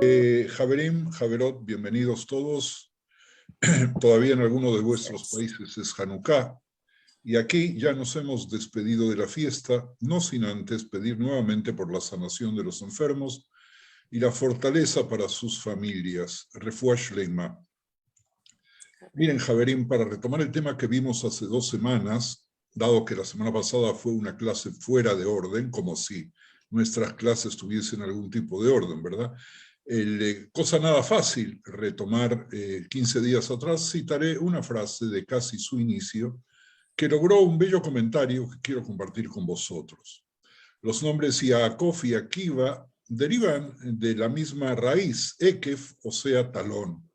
Javerim, Javerot, bienvenidos todos. Todavía en alguno de vuestros países es Hanukkah. Y aquí ya nos hemos despedido de la fiesta, no sin antes pedir nuevamente por la sanación de los enfermos y la fortaleza para sus familias. Refuah Shleima. Miren, Javerim, para retomar el tema que vimos hace 2 semanas, dado que la semana pasada fue una clase fuera de orden, como si nuestras clases tuviesen algún tipo de orden, ¿verdad? Cosa nada fácil, retomar 15 días atrás, citaré una frase de casi su inicio, que logró un bello comentario que quiero compartir con vosotros. Los nombres Yaakov y Akiva derivan de la misma raíz, Ekef, o sea, talón.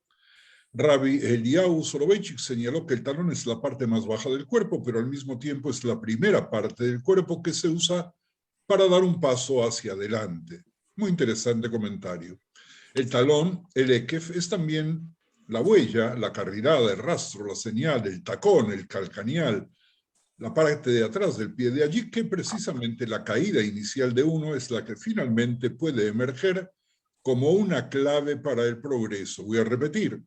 Rabbi Eliyahu Soloveitchik señaló que el talón es la parte más baja del cuerpo, pero al mismo tiempo es la primera parte del cuerpo que se usa para dar un paso hacia adelante. Muy interesante comentario. El talón, el ekef, es también la huella, la carrilada, el rastro, la señal, el tacón, el calcañal, la parte de atrás del pie. De allí que precisamente la caída inicial de uno es la que finalmente puede emerger como una clave para el progreso. Voy a repetir.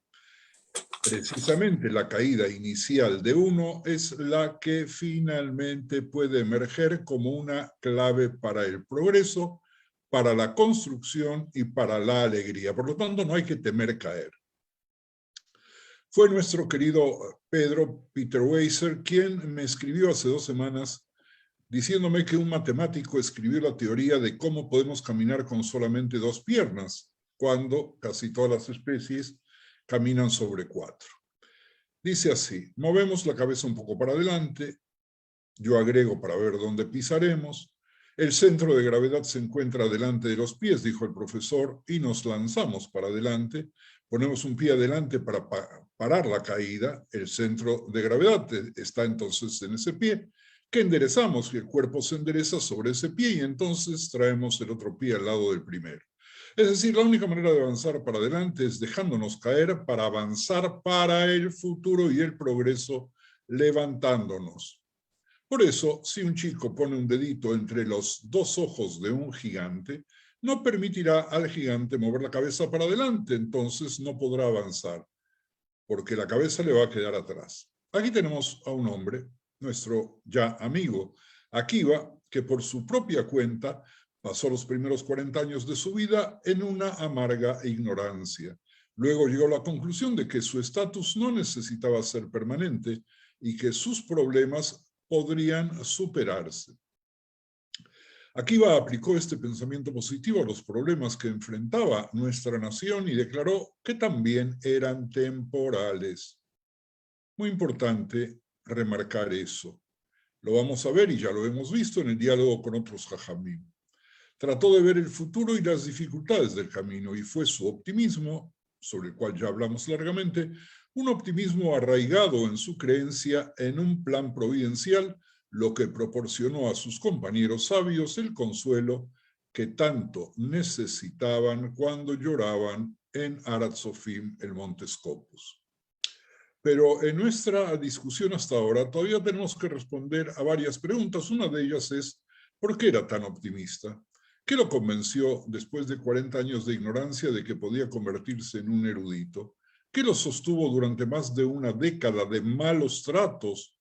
Precisamente la caída inicial de uno es la que finalmente puede emerger como una clave para el progreso, para la construcción y para la alegría. Por lo tanto, no hay que temer caer. Fue nuestro querido Peter Weiser quien me escribió hace 2 semanas diciéndome que un matemático escribió la teoría de cómo podemos caminar con solamente 2 piernas, cuando casi todas las especies caminan sobre 4. Dice así: movemos la cabeza un poco para adelante, yo agrego para ver dónde pisaremos, el centro de gravedad se encuentra delante de los pies, dijo el profesor, y nos lanzamos para adelante, ponemos un pie adelante para parar la caída, el centro de gravedad está entonces en ese pie, que enderezamos y el cuerpo se endereza sobre ese pie y entonces traemos el otro pie al lado del primero. Es decir, la única manera de avanzar para adelante es dejándonos caer para avanzar para el futuro y el progreso levantándonos. Por eso, si un chico pone un dedito entre los 2 ojos de un gigante, no permitirá al gigante mover la cabeza para adelante, entonces no podrá avanzar, porque la cabeza le va a quedar atrás. Aquí tenemos a un hombre, nuestro ya amigo Akiva, que por su propia cuenta pasó los primeros 40 años de su vida en una amarga ignorancia. Luego llegó a la conclusión de que su estatus no necesitaba ser permanente y que sus problemas podrían superarse. Akiva aplicó este pensamiento positivo a los problemas que enfrentaba nuestra nación y declaró que también eran temporales. Muy importante remarcar eso. Lo vamos a ver y ya lo hemos visto en el diálogo con otros jajamim. Trató de ver el futuro y las dificultades del camino y fue su optimismo, sobre el cual ya hablamos largamente, un optimismo arraigado en su creencia en un plan providencial, lo que proporcionó a sus compañeros sabios el consuelo que tanto necesitaban cuando lloraban en Arat Sofim, el monte Scopus. Pero en nuestra discusión hasta ahora todavía tenemos que responder a varias preguntas. Una de ellas es, ¿por qué era tan optimista? ¿Qué lo convenció después de 40 años de ignorancia de que podía convertirse en un erudito? ¿Qué lo sostuvo durante más de una década de malos tratos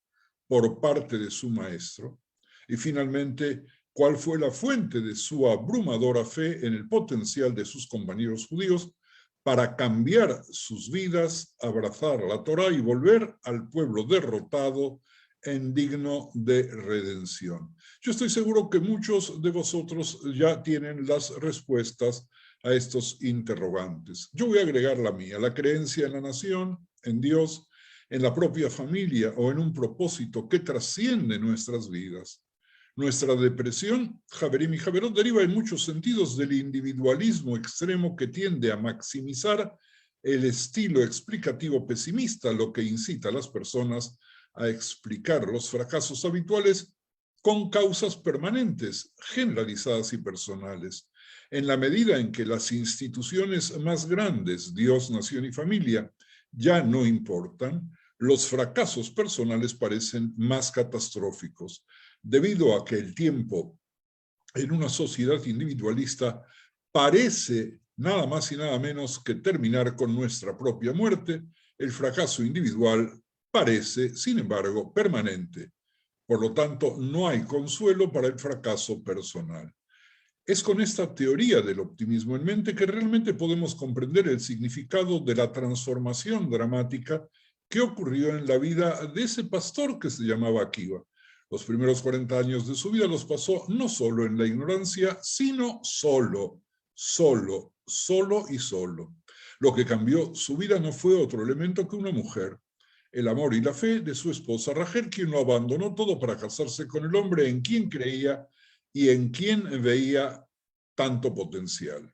por parte de su maestro? Y finalmente, ¿cuál fue la fuente de su abrumadora fe en el potencial de sus compañeros judíos para cambiar sus vidas, abrazar la Torá y volver al pueblo derrotado en digno de redención? Yo estoy seguro que muchos de vosotros ya tienen las respuestas a estos interrogantes. Yo voy a agregar la mía: la creencia en la nación, en Dios, en la propia familia o en un propósito que trasciende nuestras vidas. Nuestra depresión, Javerim y Javerot, deriva en muchos sentidos del individualismo extremo que tiende a maximizar el estilo explicativo pesimista, lo que incita a las personas a explicar los fracasos habituales con causas permanentes, generalizadas y personales. En la medida en que las instituciones más grandes, Dios, nación y familia, ya no importan, los fracasos personales parecen más catastróficos, debido a que el tiempo en una sociedad individualista parece nada más y nada menos que terminar con nuestra propia muerte. El fracaso individual parece, sin embargo, permanente. Por lo tanto, no hay consuelo para el fracaso personal. Es con esta teoría del optimismo en mente que realmente podemos comprender el significado de la transformación dramática que ocurrió en la vida de ese pastor que se llamaba Akiva. Los primeros 40 años de su vida los pasó no solo en la ignorancia, sino solo. Lo que cambió su vida no fue otro elemento que una mujer, el amor y la fe de su esposa Rachel, quien lo abandonó todo para casarse con el hombre en quien creía y en quien veía tanto potencial.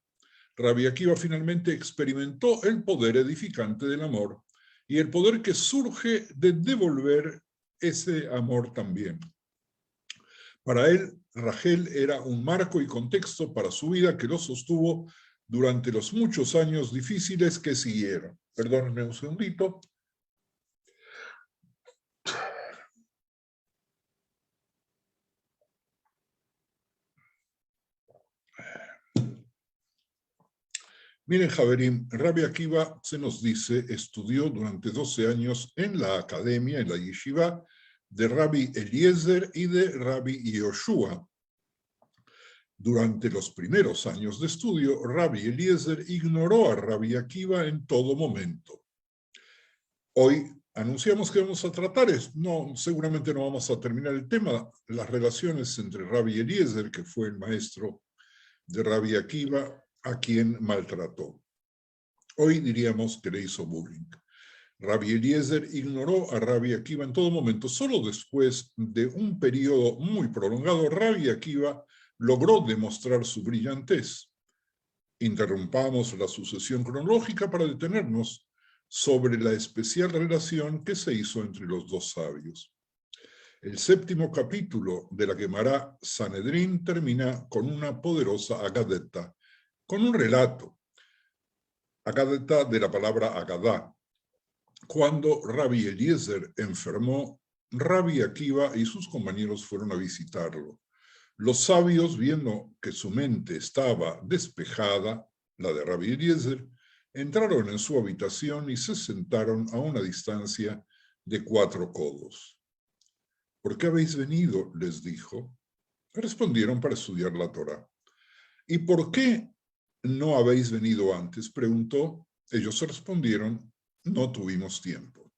Rabbi Akiva finalmente experimentó el poder edificante del amor y el poder que surge de devolver ese amor también. Para él, Rachel era un marco y contexto para su vida que lo sostuvo durante los muchos años difíciles que siguieron. Perdónenme un segundito. Miren, Javerim, Rabbi Akiva, se nos dice, estudió durante 12 años en la academia, en la yeshiva, de Rabbi Eliezer y de Rabbi Yoshua. Durante los primeros años de estudio, Rabbi Eliezer ignoró a Rabbi Akiva en todo momento. Hoy anunciamos que vamos a tratar, seguramente no vamos a terminar el tema, las relaciones entre Rabbi Eliezer, que fue el maestro de Rabbi Akiva, a quien maltrató. Hoy diríamos que le hizo bullying. Rabbi Eliezer ignoró a Rabbi Akiva en todo momento. Solo después de un periodo muy prolongado, Rabbi Akiva logró demostrar su brillantez. Interrumpamos la sucesión cronológica para detenernos sobre la especial relación que se hizo entre los dos sabios. El 7º capítulo de la Gemara Sanedrín termina con una poderosa agadeta, con un relato, agadeta de la palabra agadá. Cuando Rabbi Eliezer enfermó, Rabbi Akiva y sus compañeros fueron a visitarlo. Los sabios, viendo que su mente estaba despejada, la de Rabbi Eliezer, entraron en su habitación y se sentaron a una distancia de 4 codos. ¿Por qué habéis venido?, les dijo. Respondieron: para estudiar la Torá. ¿Y por qué no habéis venido antes?, preguntó. Ellos respondieron: no tuvimos tiempo.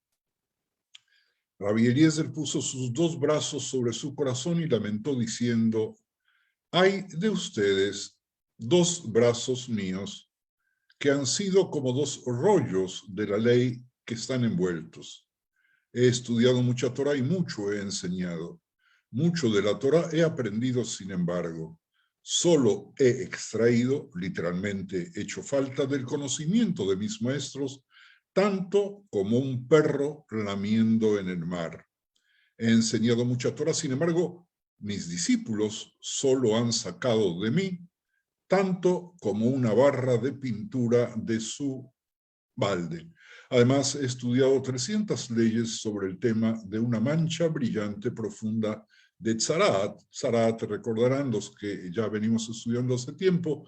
Rabbi Eliezer puso sus 2 brazos sobre su corazón y lamentó diciendo: hay de ustedes 2 brazos míos que han sido como 2 rollos de la ley que están envueltos. He estudiado mucha Torá y mucho he enseñado. Mucho de la Torá he aprendido, sin embargo. Solo he extraído, literalmente hecho falta, del conocimiento de mis maestros, tanto como un perro lamiendo en el mar. He enseñado mucha Torá, sin embargo, mis discípulos solo han sacado de mí tanto como una barra de pintura de su balde. Además, he estudiado 300 leyes sobre el tema de una mancha brillante profunda de Tzarat. Tzarat, recordarán los que ya venimos estudiando hace tiempo,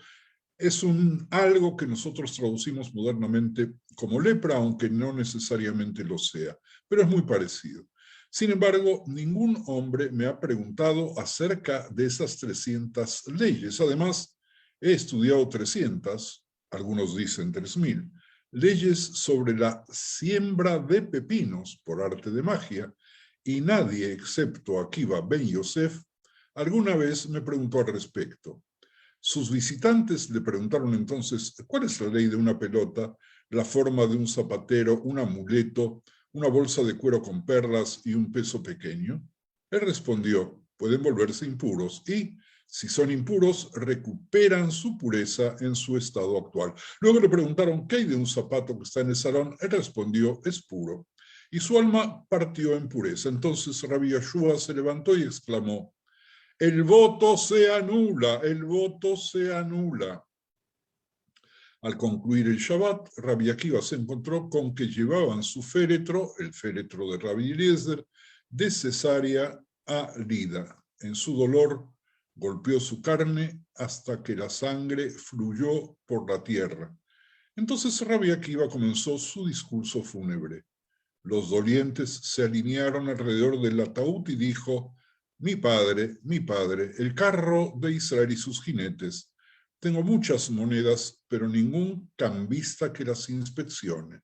es algo que nosotros traducimos modernamente como lepra, aunque no necesariamente lo sea, pero es muy parecido. Sin embargo, ningún hombre me ha preguntado acerca de esas 300 leyes. Además, he estudiado 300, algunos dicen 3000, leyes sobre la siembra de pepinos por arte de magia, y nadie, excepto Akiva ben Yosef, alguna vez me preguntó al respecto. Sus visitantes le preguntaron entonces: ¿cuál es la ley de una pelota, la forma de un zapatero, un amuleto, una bolsa de cuero con perlas y un peso pequeño? Él respondió: pueden volverse impuros y, si son impuros, recuperan su pureza en su estado actual. Luego le preguntaron: ¿qué hay de un zapato que está en el salón? Él respondió: es puro. Y su alma partió en pureza. Entonces Rabbi Yoshua se levantó y exclamó: el voto se anula, el voto se anula. Al concluir el Shabbat, Rabbi Akiva se encontró con que llevaban su féretro, el féretro de Rabbi Eliezer, de Cesarea a Lida. En su dolor golpeó su carne hasta que la sangre fluyó por la tierra. Entonces Rabbi Akiva comenzó su discurso fúnebre. Los dolientes se alinearon alrededor del ataúd y dijo: mi padre, el carro de Israel y sus jinetes. Tengo muchas monedas, pero ningún cambista que las inspeccione.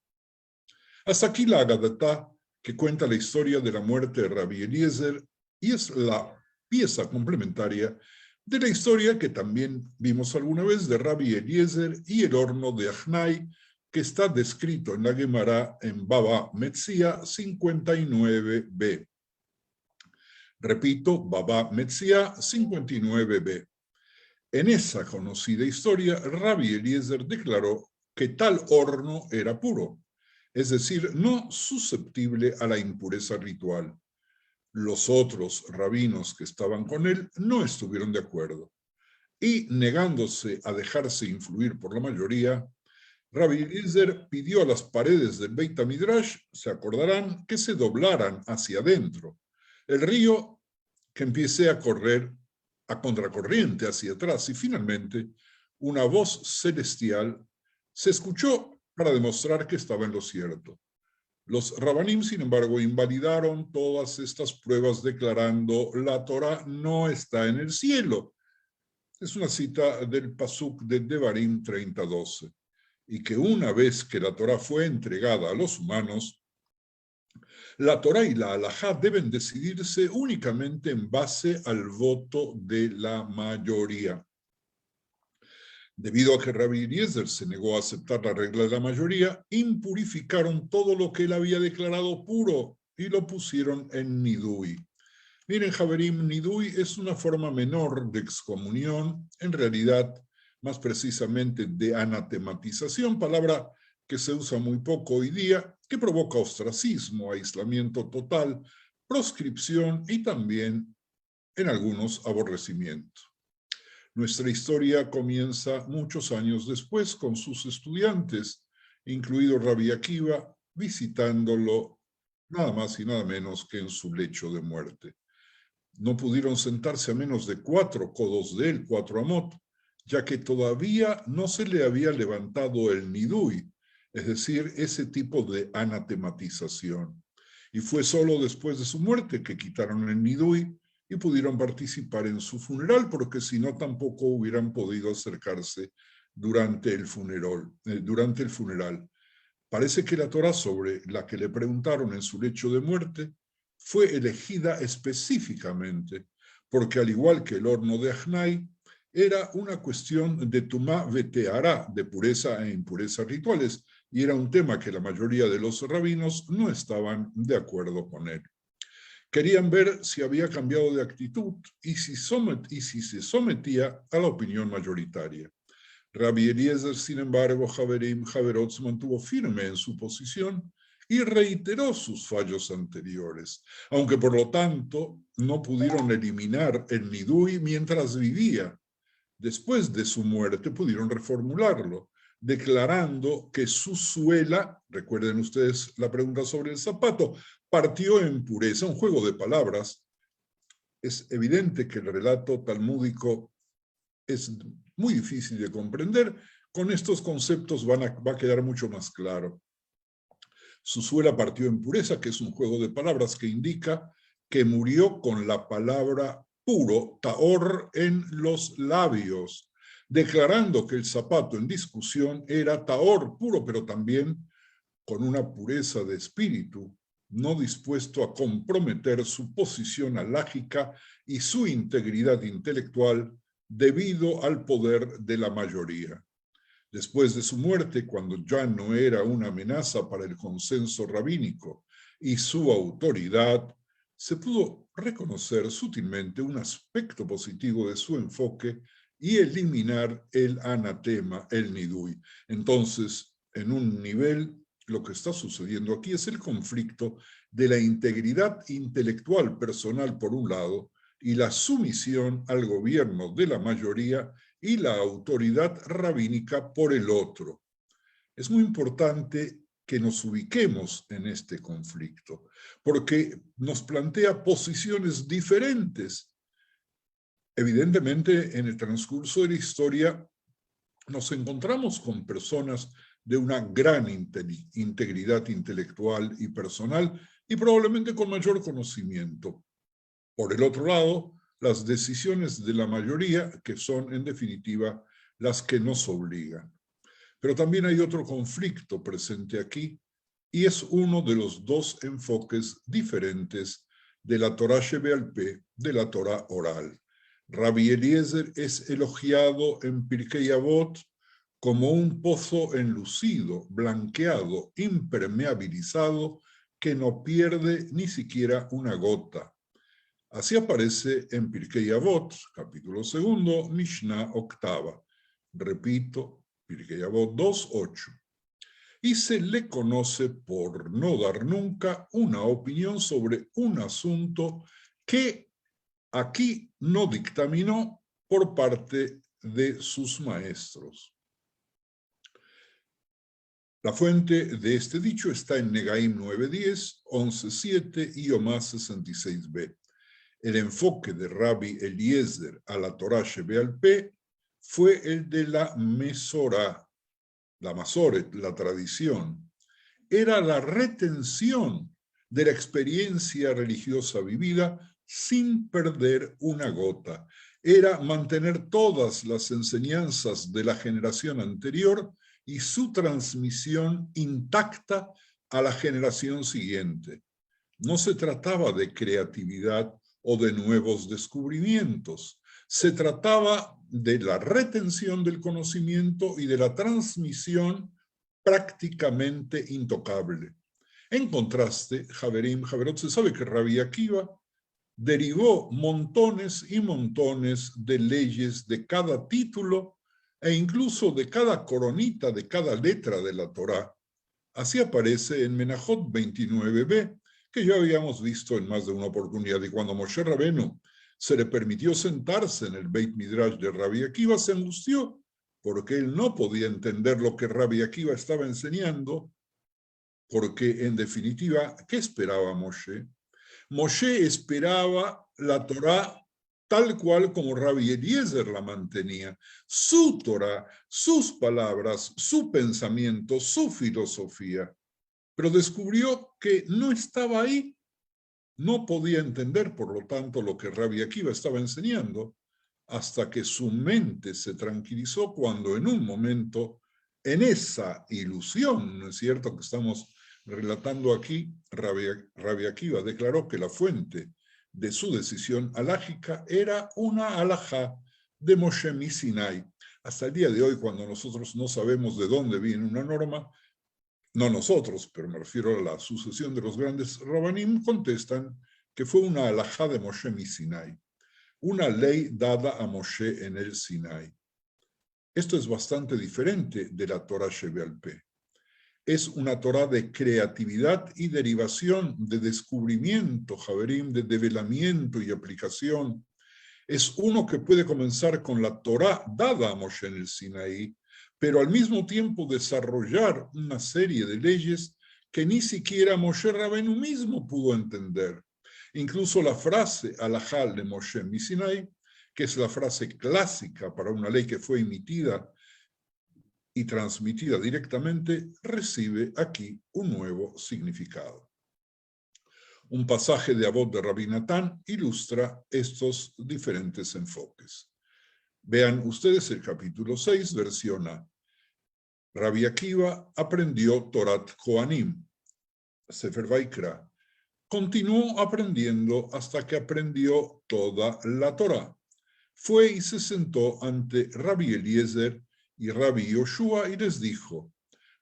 Hasta aquí la Agadatá, que cuenta la historia de la muerte de Rabbi Eliezer, y es la pieza complementaria de la historia que también vimos alguna vez de Rabbi Eliezer y el horno de Ajnai, que está descrito en la Gemara en Baba Metzia 59b. Repito, Baba Metzia 59b. En esa conocida historia, Rabbi Eliezer declaró que tal horno era puro, es decir, no susceptible a la impureza ritual. Los otros rabinos que estaban con él no estuvieron de acuerdo. Y negándose a dejarse influir por la mayoría, Rabbi Eliezer pidió a las paredes del Beit HaMidrash, se acordarán, que se doblaran hacia adentro. El río que empiece a correr a contracorriente hacia atrás, y finalmente una voz celestial se escuchó para demostrar que estaba en lo cierto. Los Rabanim, sin embargo, invalidaron todas estas pruebas declarando: la Torá no está en el cielo. Es una cita del Pasuk de Devarim 30:12. Y que una vez que la Torá fue entregada a los humanos, la Torá y la Halajá deben decidirse únicamente en base al voto de la mayoría. Debido a que Rabbi Eliezer se negó a aceptar la regla de la mayoría, impurificaron todo lo que él había declarado puro y lo pusieron en nidui. Miren, Javerim, nidui es una forma menor de excomunión, en realidad, más precisamente de anatematización, palabra que se usa muy poco hoy día, que provoca ostracismo, aislamiento total, proscripción y también, en algunos, aborrecimiento. Nuestra historia comienza muchos años después con sus estudiantes, incluido Rabbi Akiva, visitándolo nada más y nada menos que en su lecho de muerte. No pudieron sentarse a menos de 4 codos de él, 4 amot, ya que todavía no se le había levantado el nidui, es decir, ese tipo de anatematización. Y fue solo después de su muerte que quitaron el nidui y pudieron participar en su funeral, porque si no tampoco hubieran podido acercarse durante el funeral. Parece que la Torá sobre la que le preguntaron en su lecho de muerte fue elegida específicamente porque, al igual que el horno de Ajnai, era una cuestión de tumá veteará, de pureza e impureza rituales, y era un tema que la mayoría de los rabinos no estaban de acuerdo con él. Querían ver si había cambiado de actitud y si se sometía a la opinión mayoritaria. Rabbi Eliezer, sin embargo, Javerot, se mantuvo firme en su posición y reiteró sus fallos anteriores, aunque por lo tanto no pudieron eliminar el nidui mientras vivía. Después de su muerte pudieron reformularlo, declarando que su suela, recuerden ustedes la pregunta sobre el zapato, partió en pureza, un juego de palabras. Es evidente que el relato talmúdico es muy difícil de comprender. Con estos conceptos va a quedar mucho más claro. Su suela partió en pureza, que es un juego de palabras que indica que murió con la palabra puro, taor, en los labios, declarando que el zapato en discusión era taor, puro, pero también con una pureza de espíritu, no dispuesto a comprometer su posición alágica y su integridad intelectual debido al poder de la mayoría. Después de su muerte, cuando ya no era una amenaza para el consenso rabínico y su autoridad, se pudo reconocer sutilmente un aspecto positivo de su enfoque y eliminar el anatema, el nidui. Entonces, en un nivel, lo que está sucediendo aquí es el conflicto de la integridad intelectual personal por un lado y la sumisión al gobierno de la mayoría y la autoridad rabínica por el otro. Es muy importante que nos ubiquemos en este conflicto, porque nos plantea posiciones diferentes Evidentemente, en el transcurso de la historia nos encontramos con personas de una gran integridad intelectual y personal y probablemente con mayor conocimiento. Por el otro lado, las decisiones de la mayoría, que son en definitiva las que nos obligan. Pero también hay otro conflicto presente aquí, y es uno de los dos enfoques diferentes de la Torá Shebe'al Peh, de la Torá oral. Rabbi Eliezer es elogiado en Pirkei Avot como un pozo enlucido, blanqueado, impermeabilizado, que no pierde ni siquiera una gota. Así aparece en Pirkei Avot, capítulo 2, Mishnah octava. Repito, Pirkei Avot 2:8. Y se le conoce por no dar nunca una opinión sobre un asunto que aquí no dictaminó por parte de sus maestros. La fuente de este dicho está en Negaim 9:10, 11:7 y Yomá 66b. El enfoque de Rabbi Eliezer a la Torá Shebe'al Peh fue el de la Mesorá, la Masoret, la tradición. Era la retención de la experiencia religiosa vivida sin perder una gota. Era mantener todas las enseñanzas de la generación anterior y su transmisión intacta a la generación siguiente. No se trataba de creatividad o de nuevos descubrimientos. Se trataba de la retención del conocimiento y de la transmisión prácticamente intocable. En contraste, Javerot, se sabe que Rabbi Akiva derivó montones y montones de leyes de cada título e incluso de cada coronita, de cada letra de la Torá. Así aparece en Menachot 29b, que ya habíamos visto en más de una oportunidad, y cuando Moshe Rabenu se le permitió sentarse en el Beit Midrash de Rabbi Akiva, se angustió porque él no podía entender lo que Rabbi Akiva estaba enseñando, porque en definitiva, ¿qué esperaba Moshe? Moshe esperaba la Torá tal cual como Rabbi Eliezer la mantenía, su Torá, sus palabras, su pensamiento, su filosofía. Pero descubrió que no estaba ahí, no podía entender, por lo tanto, lo que Rabbi Akiva estaba enseñando, hasta que su mente se tranquilizó cuando en un momento, en esa ilusión, ¿no es cierto?, que estamos relatando aquí, Rabbi Akiva declaró que la fuente de su decisión alágica era una alajá de Moshe Sinai. Hasta el día de hoy, cuando nosotros no sabemos de dónde viene una norma, no nosotros, pero me refiero a la sucesión de los grandes Rabanim, contestan que fue una alajá de Moshe Sinai, una ley dada a Moshe en el Sinai. Esto es bastante diferente de la Torá Shebe'al Peh. Es una Torá de creatividad y derivación, de descubrimiento, Javerim, de develamiento y aplicación. Es uno que puede comenzar con la Torá dada a Moshe en el Sinaí, pero al mismo tiempo desarrollar una serie de leyes que ni siquiera Moshe Rabenu mismo pudo entender. Incluso la frase alajá de Moshe Sinai, que es la frase clásica para una ley que fue emitida y transmitida directamente, recibe aquí un nuevo significado. Un pasaje de Avot de Rabbi Natán ilustra estos diferentes enfoques. Vean ustedes el capítulo 6, versión A. Rabbi Akiva aprendió Torat Kohanim, Sefer Vaikra. Continuó aprendiendo hasta que aprendió toda la Torá. Fue y se sentó ante Rabbi Eliezer y Rabbi Yoshua y les dijo: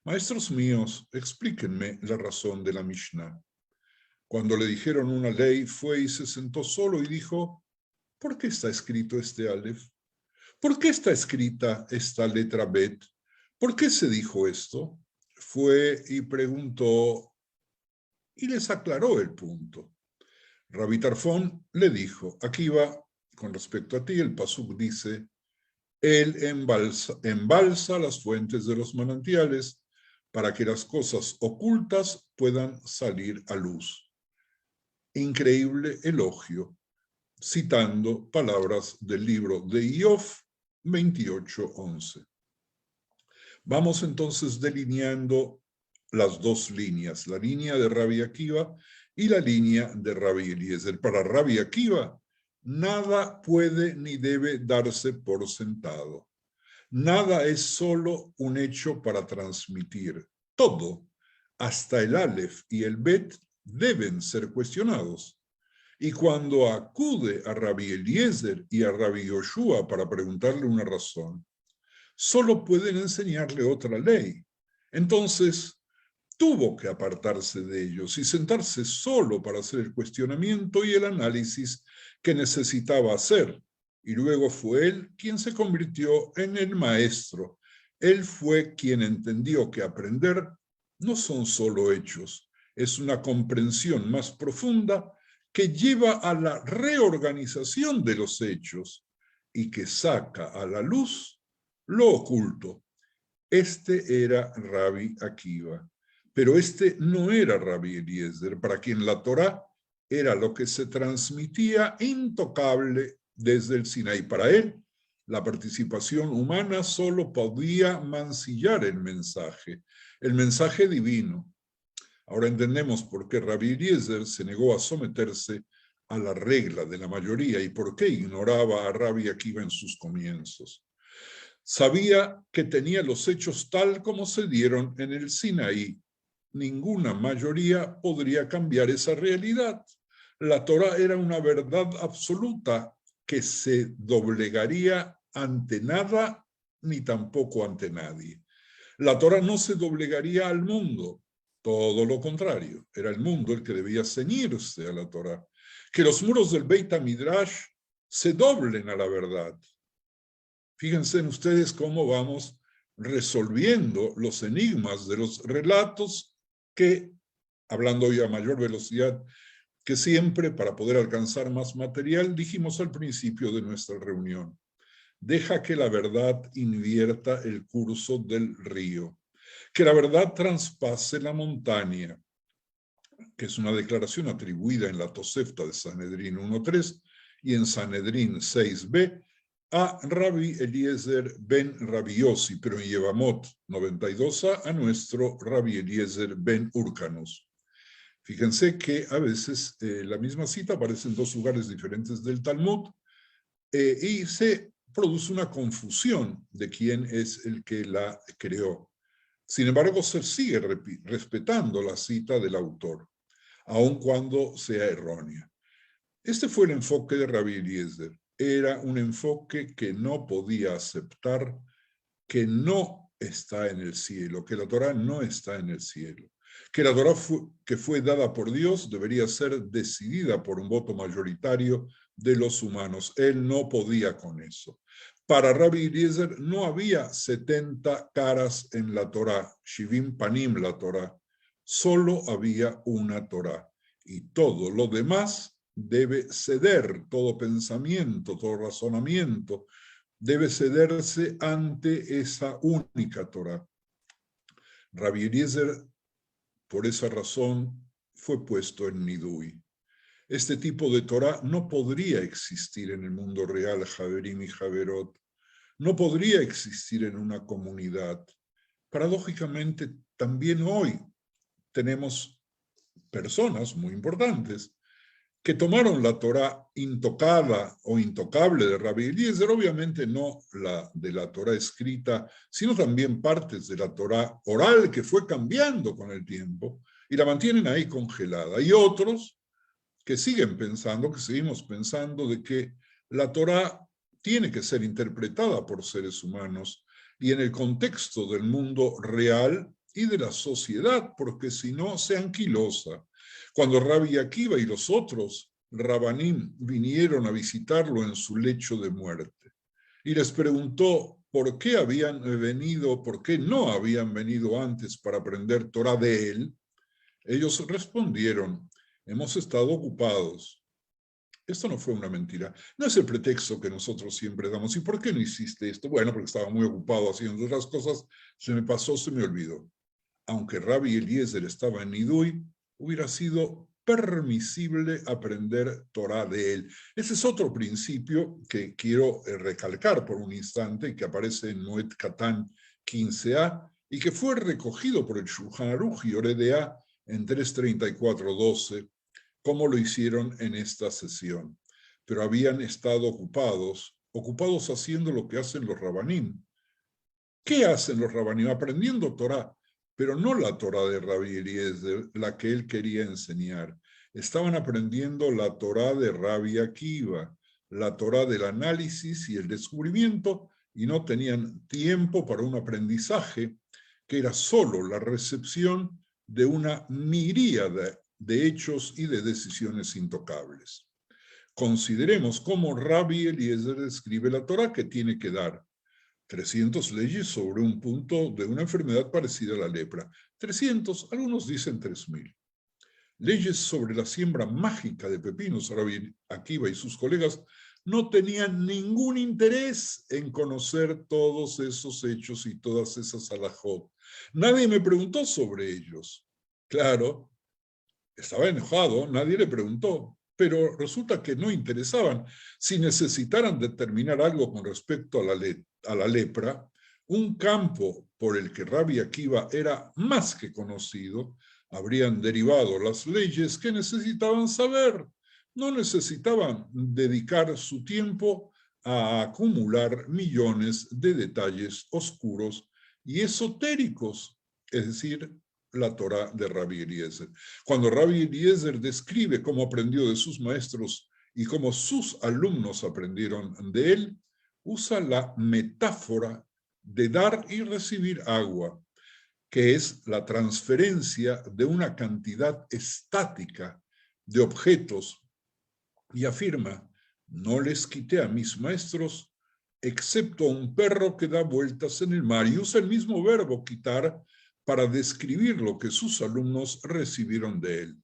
maestros míos, explíquenme la razón de la Mishnah. Cuando le dijeron una ley, fue y se sentó solo y dijo: ¿por qué está escrito este Aleph? ¿Por qué está escrita esta letra Bet? ¿Por qué se dijo esto? Fue y preguntó y les aclaró el punto. Rabbi Tarfón le dijo: aquí va, con respecto a ti, el pasuk dice: él embalsa las fuentes de los manantiales para que las cosas ocultas puedan salir a luz. Increíble elogio. citando palabras del libro de Iov 28:11. Vamos entonces delineando las dos líneas, la línea de Rabbi Akiva y la línea de Rabbi Eliezer. Para Rabbi Akiva, nada puede ni debe darse por sentado. Nada es solo un hecho para transmitir. Todo, hasta el Aleph y el Bet, deben ser cuestionados. Y cuando acude a Rabbi Eliezer y a Rabbi Yoshua para preguntarle una razón, solo pueden enseñarle otra ley. Entonces, tuvo que apartarse de ellos y sentarse solo para hacer el cuestionamiento y el análisis que necesitaba hacer. Y luego fue él quien se convirtió en el maestro. Él fue quien entendió que aprender no son solo hechos, es una comprensión más profunda que lleva a la reorganización de los hechos y que saca a la luz lo oculto. Este era Rabbi Akiva, pero este no era Rabbi Eliezer, para quien la Torá era lo que se transmitía intocable desde el Sinaí. Para él, la participación humana solo podía mancillar el mensaje divino. Ahora entendemos por qué Rabbi Eliezer se negó a someterse a la regla de la mayoría y por qué ignoraba a Rabbi Akiva en sus comienzos. Sabía que tenía los hechos tal como se dieron en el Sinaí. Ninguna mayoría podría cambiar esa realidad. La Torá era una verdad absoluta que se doblegaría ante nada ni tampoco ante nadie. La Torá no se doblegaría al mundo, todo lo contrario, era el mundo el que debía ceñirse a la Torá. Que los muros del Beit HaMidrash se doblen a la verdad. Fíjense en ustedes cómo vamos resolviendo los enigmas de los relatos que, hablando hoy a mayor velocidad que siempre para poder alcanzar más material, dijimos al principio de nuestra reunión. Deja que la verdad invierta el curso del río, que la verdad traspase la montaña, que es una declaración atribuida en la Tosefta de Sanedrín 1.3 y en Sanedrín 6b, a Rabbi Eliezer ben Rabbi Yossi, pero en Yevamot 92a a nuestro Rabbi Eliezer ben Urcanus. Fíjense que a veces la misma cita aparece en dos lugares diferentes del Talmud y se produce una confusión de quién es el que la creó. Sin embargo, se sigue respetando la cita del autor, aun cuando sea errónea. Este fue el enfoque de Rabbi Eliezer. Era un enfoque que no podía aceptar que no está en el cielo, que la Torá no está en el cielo, que la Torá que fue dada por Dios debería ser decidida por un voto mayoritario de los humanos. Él no podía con eso. Para Rabbi Eliezer no había 70 caras en la Torá, Shivim Panim la Torá, solo había una Torá y todo lo demás debe ceder, todo pensamiento, todo razonamiento, debe cederse ante esa única Torá. Rabbi Eliezer, por esa razón, fue puesto en Nidui. Este tipo de Torá no podría existir en el mundo real, Javerim y Javerot. No podría existir en una comunidad. Paradójicamente, también hoy tenemos personas muy importantes que tomaron la Torá intocada o intocable de Rabbi Eliezer, obviamente no la de la Torá escrita, sino también partes de la Torá oral que fue cambiando con el tiempo y la mantienen ahí congelada. Y otros que siguen pensando, que seguimos pensando de que la Torá tiene que ser interpretada por seres humanos y en el contexto del mundo real y de la sociedad, porque si no se anquilosa. Cuando Rabbi Akiva y los otros Rabanim vinieron a visitarlo en su lecho de muerte y les preguntó por qué habían venido, por qué no habían venido antes para aprender Torá de él, ellos respondieron, hemos estado ocupados. Esto no fue una mentira. No es el pretexto que nosotros siempre damos. ¿Y por qué no hiciste esto? Bueno, porque estaba muy ocupado haciendo otras cosas, se me pasó, se me olvidó. Aunque Rabbi Eliezer estaba en Nidui, hubiera sido permisible aprender Torá de él. Ese es otro principio que quiero recalcar por un instante y que aparece en Moed Katan 15a y que fue recogido por el Shulchan Aruch y Oredea en 334.12, como lo hicieron en esta sesión. Pero habían estado ocupados haciendo lo que hacen los rabanim. ¿Qué hacen los rabanim? Aprendiendo Torá, pero no la Torá de Rabbi Eliezer, la que él quería enseñar. Estaban aprendiendo la Torá de Rabbi Akiva, la Torá del análisis y el descubrimiento, y no tenían tiempo para un aprendizaje que era solo la recepción de una miríada de hechos y de decisiones intocables. Consideremos cómo Rabbi Eliezer describe la Torá, que tiene que dar 300 leyes sobre un punto de una enfermedad parecida a la lepra. 300, algunos dicen 3000. Leyes sobre la siembra mágica de pepinos. Rabbi Akiva y sus colegas no tenían ningún interés en conocer todos esos hechos y todas esas halajot. Nadie me preguntó sobre ellos. Claro, estaba enojado, nadie le preguntó, pero resulta que no interesaban. Si necesitaran determinar algo con respecto a la lepra, un campo por el que Rabbi Akiva era más que conocido, habrían derivado las leyes que necesitaban saber. No necesitaban dedicar su tiempo a acumular millones de detalles oscuros y esotéricos, es decir, la Torá de Rabbi Eliezer. Cuando Rabbi Eliezer describe cómo aprendió de sus maestros y cómo sus alumnos aprendieron de él, usa la metáfora de dar y recibir agua, que es la transferencia de una cantidad estática de objetos, y afirma: no les quité a mis maestros excepto a un perro que da vueltas en el mar, y usa el mismo verbo quitar para describir lo que sus alumnos recibieron de él.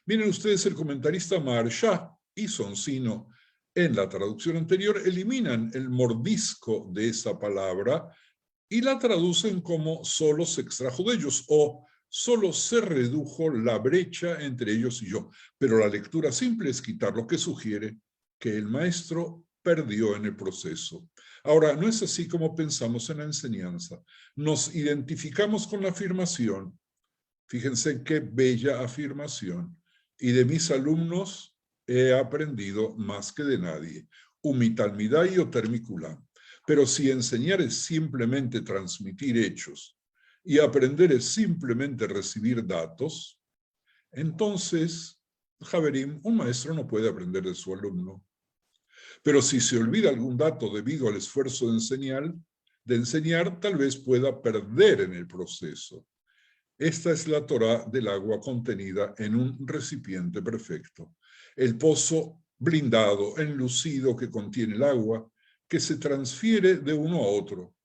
Miren ustedes, el comentarista Maharsha y Soncino, en la traducción anterior, eliminan el mordisco de esa palabra y la traducen como solo se extrajo de ellos o solo se redujo la brecha entre ellos y yo. Pero la lectura simple es quitar, lo que sugiere que el maestro perdió en el proceso. Ahora, no es así como pensamos en la enseñanza. Nos identificamos con la afirmación. Fíjense qué bella afirmación. Y de mis alumnos he aprendido más que de nadie. Umitalmidai o termiculam. Pero si enseñar es simplemente transmitir hechos y aprender es simplemente recibir datos, entonces, Javerim, un maestro no puede aprender de su alumno. Pero si se olvida algún dato debido al esfuerzo de enseñar, tal vez pueda perder en el proceso. Esta es la Torá del agua contenida en un recipiente perfecto. El pozo blindado, enlucido que contiene el agua, que se transfiere de uno a otro.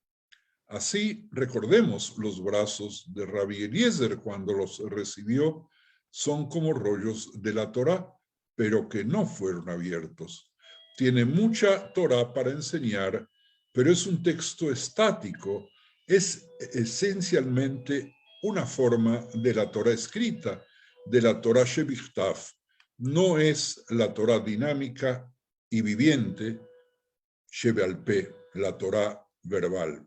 Así, recordemos, los brazos de Rabbi Eliezer cuando los recibió son como rollos de la Torá, pero que no fueron abiertos. Tiene mucha Torá para enseñar, pero es un texto estático, es esencialmente una forma de la Torá escrita, de la Torá Shebichtav. No es la Torá dinámica y viviente, Shebealpé, la Torá verbal.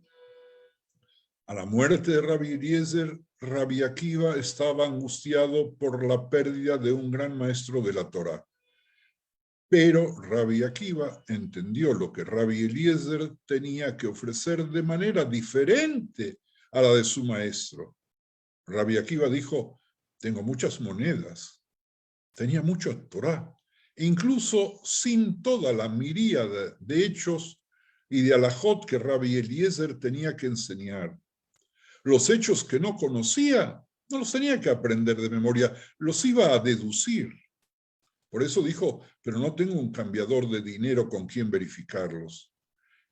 A la muerte de Rabbi Eliezer, Rabbi Akiva estaba angustiado por la pérdida de un gran maestro de la Torá. Pero Rabbi Akiva entendió lo que Rabbi Eliezer tenía que ofrecer de manera diferente a la de su maestro. Rabbi Akiva dijo: tengo muchas monedas, tenía mucha Torá, incluso sin toda la miríada de hechos y de alajot que Rabbi Eliezer tenía que enseñar. Los hechos que no conocía, no los tenía que aprender de memoria, los iba a deducir. Por eso dijo: pero no tengo un cambiador de dinero con quien verificarlos.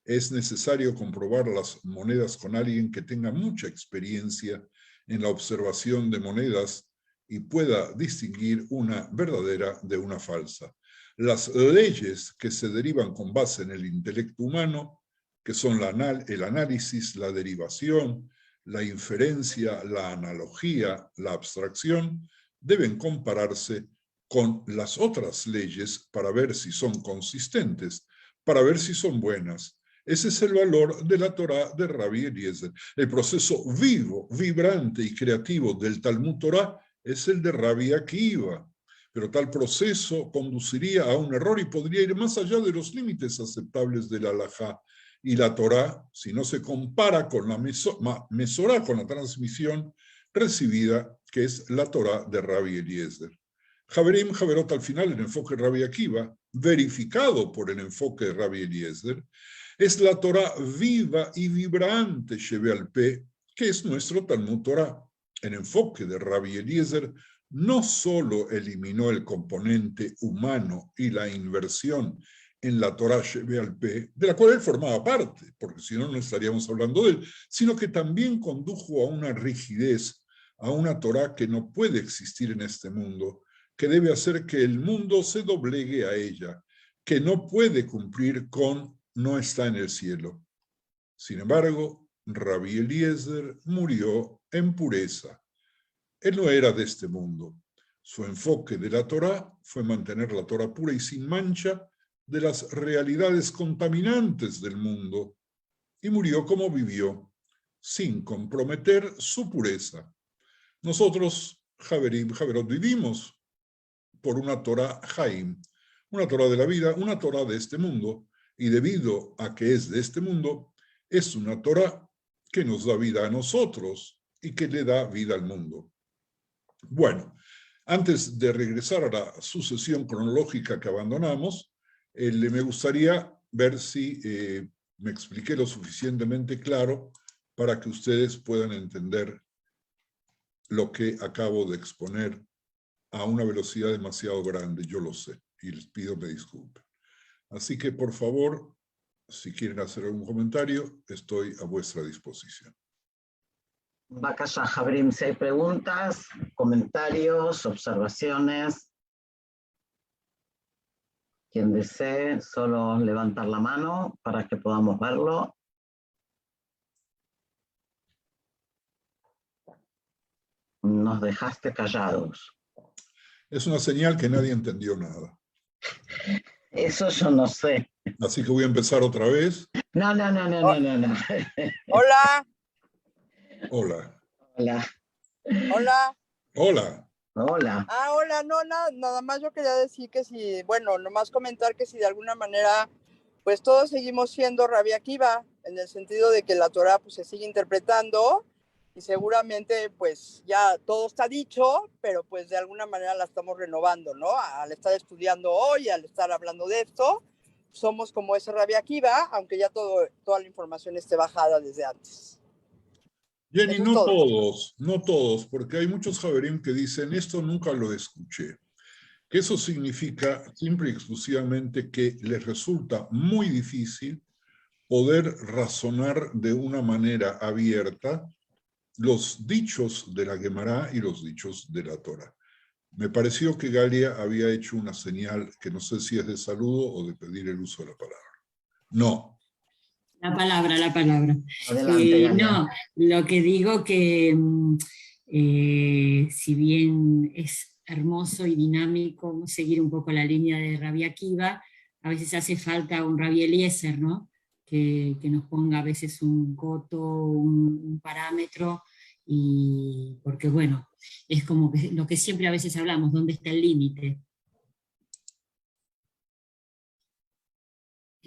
Es necesario comprobar las monedas con alguien que tenga mucha experiencia en la observación de monedas y pueda distinguir una verdadera de una falsa. Las leyes que se derivan con base en el intelecto humano, que son el análisis, la derivación, la inferencia, la analogía, la abstracción, deben compararse con las otras leyes para ver si son consistentes, para ver si son buenas. Ese es el valor de la Torá de Rabbi Eliezer. El proceso vivo, vibrante y creativo del Talmud Torá es el de Rabbi Akiva. Pero tal proceso conduciría a un error y podría ir más allá de los límites aceptables de la halajá. Y la Torá, si no se compara con la mesorá, con la transmisión recibida, que es la Torá de Rabbi Eliezer. Javerim, Javerot, al final el enfoque de Rabbi Akiva, verificado por el enfoque de Rabbi Eliezer, es la Torá viva y vibrante, Sheve al Pe, que es nuestro Talmud Torá. El enfoque de Rabbi Eliezer no solo eliminó el componente humano y la inversión en la Torá Sheve al Pe, de la cual él formaba parte, porque si no, no estaríamos hablando de él, sino que también condujo a una rigidez, a una Torá que no puede existir en este mundo, que debe hacer que el mundo se doblegue a ella, que no puede cumplir con no está en el cielo. Sin embargo, Rabbi Eliezer murió en pureza. Él no era de este mundo. Su enfoque de la Torá fue mantener la Torá pura y sin mancha de las realidades contaminantes del mundo, y murió como vivió, sin comprometer su pureza. Nosotros, Javerim, Javerot, vivimos por una Torá Haim, una Torá de la vida, una Torá de este mundo, y debido a que es de este mundo, es una Torá que nos da vida a nosotros y que le da vida al mundo. Bueno, antes de regresar a la sucesión cronológica que abandonamos, me gustaría ver si me expliqué lo suficientemente claro para que ustedes puedan entender lo que acabo de exponer a una velocidad demasiado grande, yo lo sé, y les pido me disculpen. Así que, por favor, si quieren hacer algún comentario, estoy a vuestra disposición. Bacaya Jabrim, si hay preguntas, comentarios, observaciones. Quien desee, solo levantar la mano para que podamos verlo. Nos dejaste callados. Es una señal que nadie entendió nada. Eso yo no sé. Así que voy a empezar otra vez. No. Hola. Hola. Hola. Hola. Hola. Hola. Hola, no, nada más yo quería decir que si, bueno, nomás comentar que si de alguna manera, pues todos seguimos siendo Rabbi Akiva, en el sentido de que la Torá pues se sigue interpretando y seguramente pues ya todo está dicho, pero pues de alguna manera la estamos renovando, ¿no? Al estar estudiando hoy, al estar hablando de esto, somos como ese Rabbi Akiva, aunque ya toda la información esté bajada desde antes. Jenny, Eso es no todo. no todos, porque hay muchos Javerim que dicen, esto nunca lo escuché. Que eso significa simple y exclusivamente que les resulta muy difícil poder razonar de una manera abierta los dichos de la Gemara y los dichos de la Torah. Me pareció que Galia había hecho una señal que no sé si es de saludo o de pedir el uso de la palabra. No. La palabra. Adelante, no, lo que digo que si bien es hermoso y dinámico seguir un poco la línea de Rabbi Akiva, a veces hace falta un Rabbi Eliezer, ¿no? Que nos ponga a veces un coto, un parámetro, y porque bueno, es como que lo que siempre a veces hablamos, ¿dónde está el límite?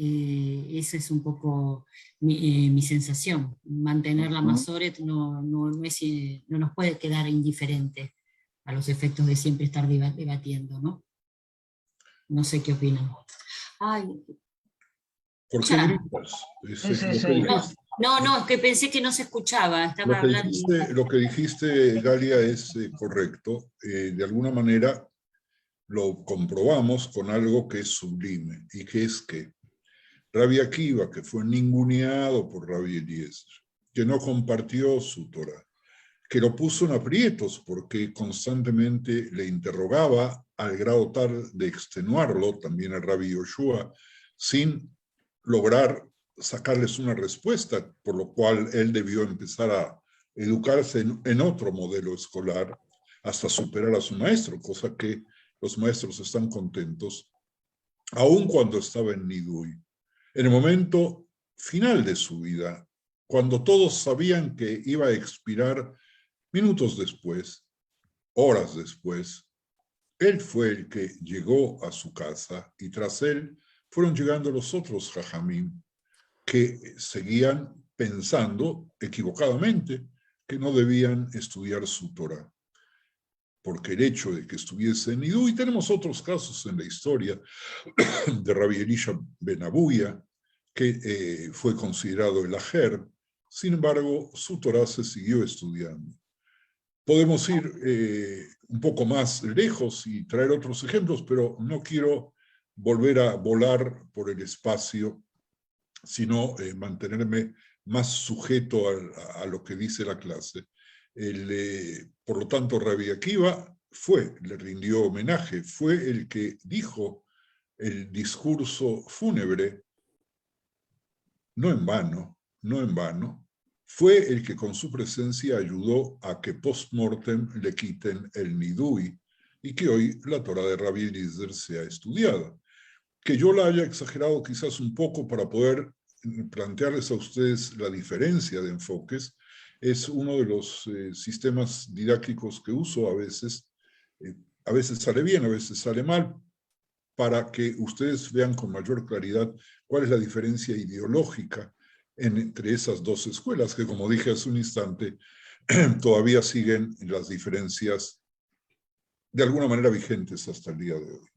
Esa es un poco mi sensación. Mantener la Masoret no nos puede quedar indiferente a los efectos de siempre estar debatiendo, ¿no? No sé qué opinan. Ay. ¿Por qué gritas? No, que pensé que no se escuchaba. Estaba hablando. Lo que dijiste, Galia, es correcto. De alguna manera lo comprobamos con algo que es sublime, y que es que Rabbi Akiva, que fue ninguneado por Rabbi Eliezer, que no compartió su Torah, que lo puso en aprietos porque constantemente le interrogaba al grado tal de extenuarlo, también a Rabbi Yoshua, sin lograr sacarles una respuesta, por lo cual él debió empezar a educarse en otro modelo escolar hasta superar a su maestro, cosa que los maestros están contentos, aun cuando estaba en Nidui, en el momento final de su vida, cuando todos sabían que iba a expirar minutos después, horas después, él fue el que llegó a su casa y tras él fueron llegando los otros jajamim que seguían pensando equivocadamente que no debían estudiar su Torah. Porque el hecho de que estuviese en Nidui, y tenemos otros casos en la historia de Rabbi Elisha ben Abuya, que fue considerado el ajer, sin embargo, su Torah se siguió estudiando. Podemos ir un poco más lejos y traer otros ejemplos, pero no quiero volver a volar por el espacio, sino mantenerme más sujeto a lo que dice la clase. Por lo tanto, Rabbi Akiva le rindió homenaje, fue el que dijo el discurso fúnebre, no en vano, fue el que con su presencia ayudó a que post-mortem le quiten el Nidui y que hoy la Torah de Rabbi Eliezer sea estudiada. Que yo la haya exagerado quizás un poco para poder plantearles a ustedes la diferencia de enfoques, es uno de los sistemas didácticos que uso a veces sale bien, a veces sale mal, para que ustedes vean con mayor claridad cuál es la diferencia ideológica entre esas dos escuelas, que como dije hace un instante, todavía siguen las diferencias de alguna manera vigentes hasta el día de hoy.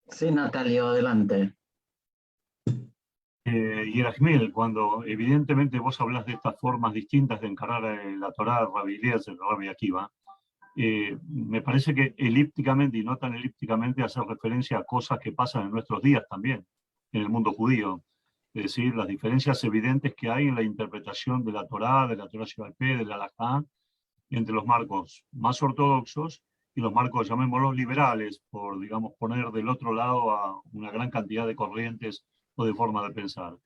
Sí, Natalio, adelante. Yerahmiel, cuando evidentemente vos hablas de estas formas distintas de encarar la Torá, Rabbi Eliezer, Rabbi Akiva, me parece que elípticamente y no tan elípticamente hace referencia a cosas que pasan en nuestros días también, en el mundo judío. Es decir, las diferencias evidentes que hay en la interpretación de la Torá Sheval Peh, de la Halajá, entre los marcos más ortodoxos y los marcos, llamémoslos liberales, por, digamos, poner del otro lado a una gran cantidad de corrientes o de forma de pensar.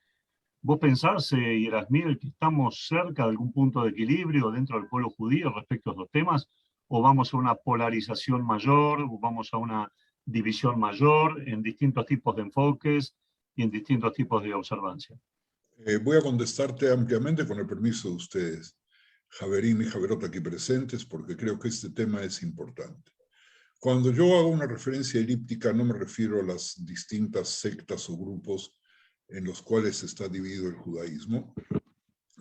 ¿Vos pensás, Yerahmiel, que estamos cerca de algún punto de equilibrio dentro del pueblo judío respecto a estos temas? ¿O vamos a una polarización mayor, o vamos a una división mayor en distintos tipos de enfoques y en distintos tipos de observancia? Voy a contestarte ampliamente con el permiso de ustedes, Javerín y Javerot aquí presentes, porque creo que este tema es importante. Cuando yo hago una referencia elíptica, no me refiero a las distintas sectas o grupos en los cuales está dividido el judaísmo,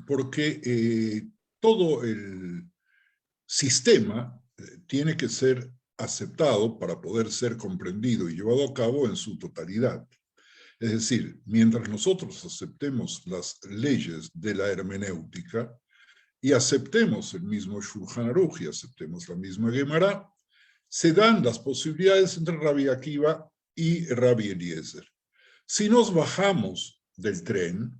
porque todo el sistema tiene que ser aceptado para poder ser comprendido y llevado a cabo en su totalidad. Es decir, mientras nosotros aceptemos las leyes de la hermenéutica y aceptemos el mismo Shulchan Aruch y aceptemos la misma Gemara, se dan las posibilidades entre Rabbi Akiva y Rabbi Eliezer. Si nos bajamos del tren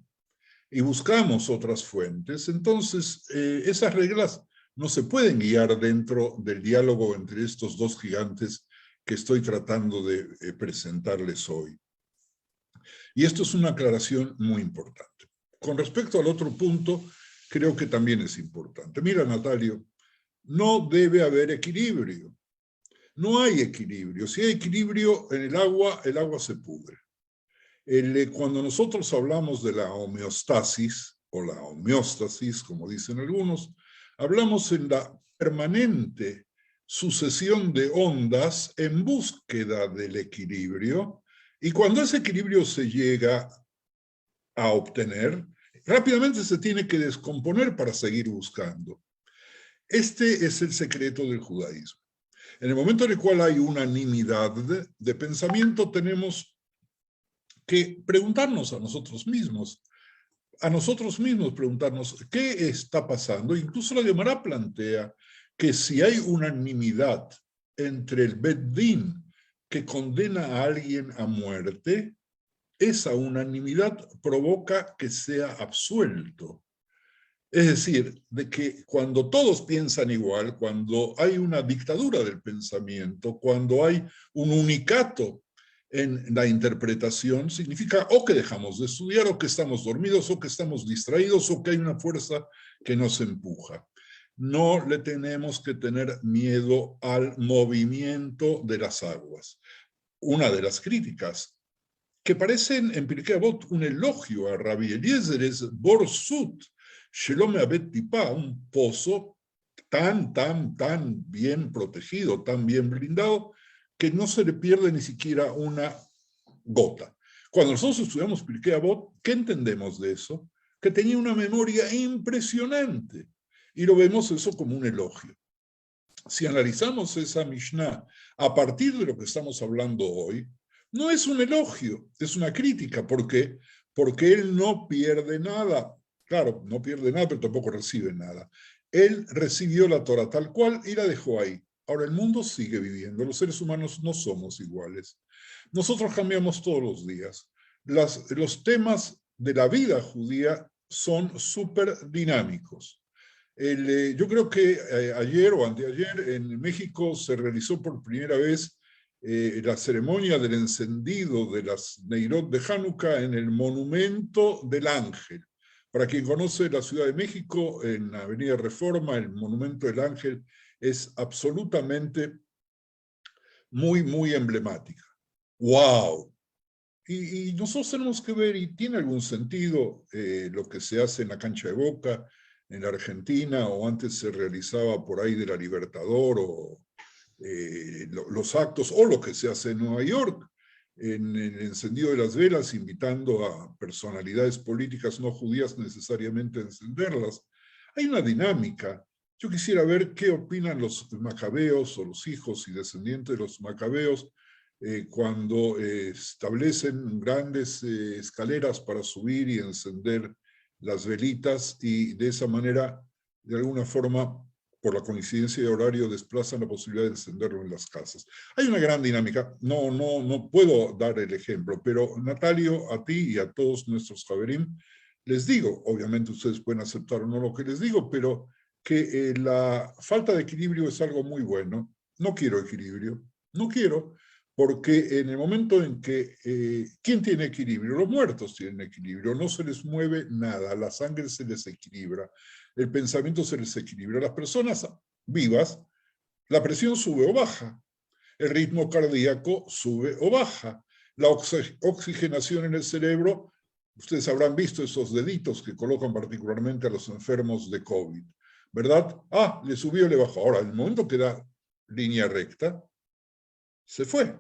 y buscamos otras fuentes, entonces esas reglas no se pueden guiar dentro del diálogo entre estos dos gigantes que estoy tratando de presentarles hoy. Y esto es una aclaración muy importante. Con respecto al otro punto, creo que también es importante. Mira, Natalio, no debe haber equilibrio. No hay equilibrio. Si hay equilibrio en el agua se pudre. Cuando nosotros hablamos de la homeostasis, o la homeostasis, como dicen algunos, hablamos en la permanente sucesión de ondas en búsqueda del equilibrio, y cuando ese equilibrio se llega a obtener, rápidamente se tiene que descomponer para seguir buscando. Este es el secreto del judaísmo. En el momento en el cual hay unanimidad de pensamiento, tenemos que preguntarnos a nosotros mismos preguntarnos qué está pasando. Incluso la Gemara plantea que si hay unanimidad entre el Bet Din que condena a alguien a muerte, esa unanimidad provoca que sea absuelto. Es decir, de que cuando todos piensan igual, cuando hay una dictadura del pensamiento, cuando hay un unicato en la interpretación, significa o que dejamos de estudiar, o que estamos dormidos, o que estamos distraídos, o que hay una fuerza que nos empuja. No le tenemos que tener miedo al movimiento de las aguas. Una de las críticas que parecen en Pirkei Avot un elogio a Rabbi Eliezer es Borsut, Shelo Me'abed Tipá, un pozo tan bien protegido, tan bien blindado, que no se le pierde ni siquiera una gota. Cuando nosotros estudiamos Pirkei Avot, ¿qué entendemos de eso? Que tenía una memoria impresionante. Y lo vemos eso como un elogio. Si analizamos esa Mishnah a partir de lo que estamos hablando hoy, no es un elogio, es una crítica. ¿Por qué? Porque él no pierde nada. Claro, no pierde nada, pero tampoco recibe nada. Él recibió la Torah tal cual y la dejó ahí. Ahora el mundo sigue viviendo, los seres humanos no somos iguales. Nosotros cambiamos todos los días. Los temas de la vida judía son súper dinámicos. Yo creo que ayer o anteayer en México se realizó por primera vez la ceremonia del encendido de las Neirot de Hanukkah en el Monumento del Ángel. Para quien conoce la Ciudad de México, en la Avenida Reforma, el Monumento del Ángel es absolutamente muy emblemática. ¡Wow! Y nosotros tenemos que ver, y tiene algún sentido, lo que se hace en la cancha de Boca, en la Argentina, o antes se realizaba por ahí de la Libertador, o los actos, o lo que se hace en Nueva York, en el encendido de las velas, invitando a personalidades políticas no judías necesariamente a encenderlas. Hay una dinámica. Yo quisiera ver qué opinan los macabeos, o los hijos y descendientes de los macabeos, cuando establecen grandes escaleras para subir y encender las velitas, y de esa manera, de alguna forma, por la coincidencia de horario, desplazan la posibilidad de encenderlo en las casas. Hay una gran dinámica. No puedo dar el ejemplo, pero Natalio, a ti y a todos nuestros Javerim, les digo, obviamente ustedes pueden aceptar o no lo que les digo, pero que la falta de equilibrio es algo muy bueno. No quiero equilibrio, no quiero, porque en el momento en que, ¿quién tiene equilibrio? Los muertos tienen equilibrio, no se les mueve nada, la sangre se les equilibra, el pensamiento se les equilibra. Las personas vivas, la presión sube o baja, el ritmo cardíaco sube o baja, la oxigenación en el cerebro, ustedes habrán visto esos deditos que colocan particularmente a los enfermos de COVID, ¿verdad? Ah, le subió, le bajó. Ahora, en el momento que da línea recta, se fue.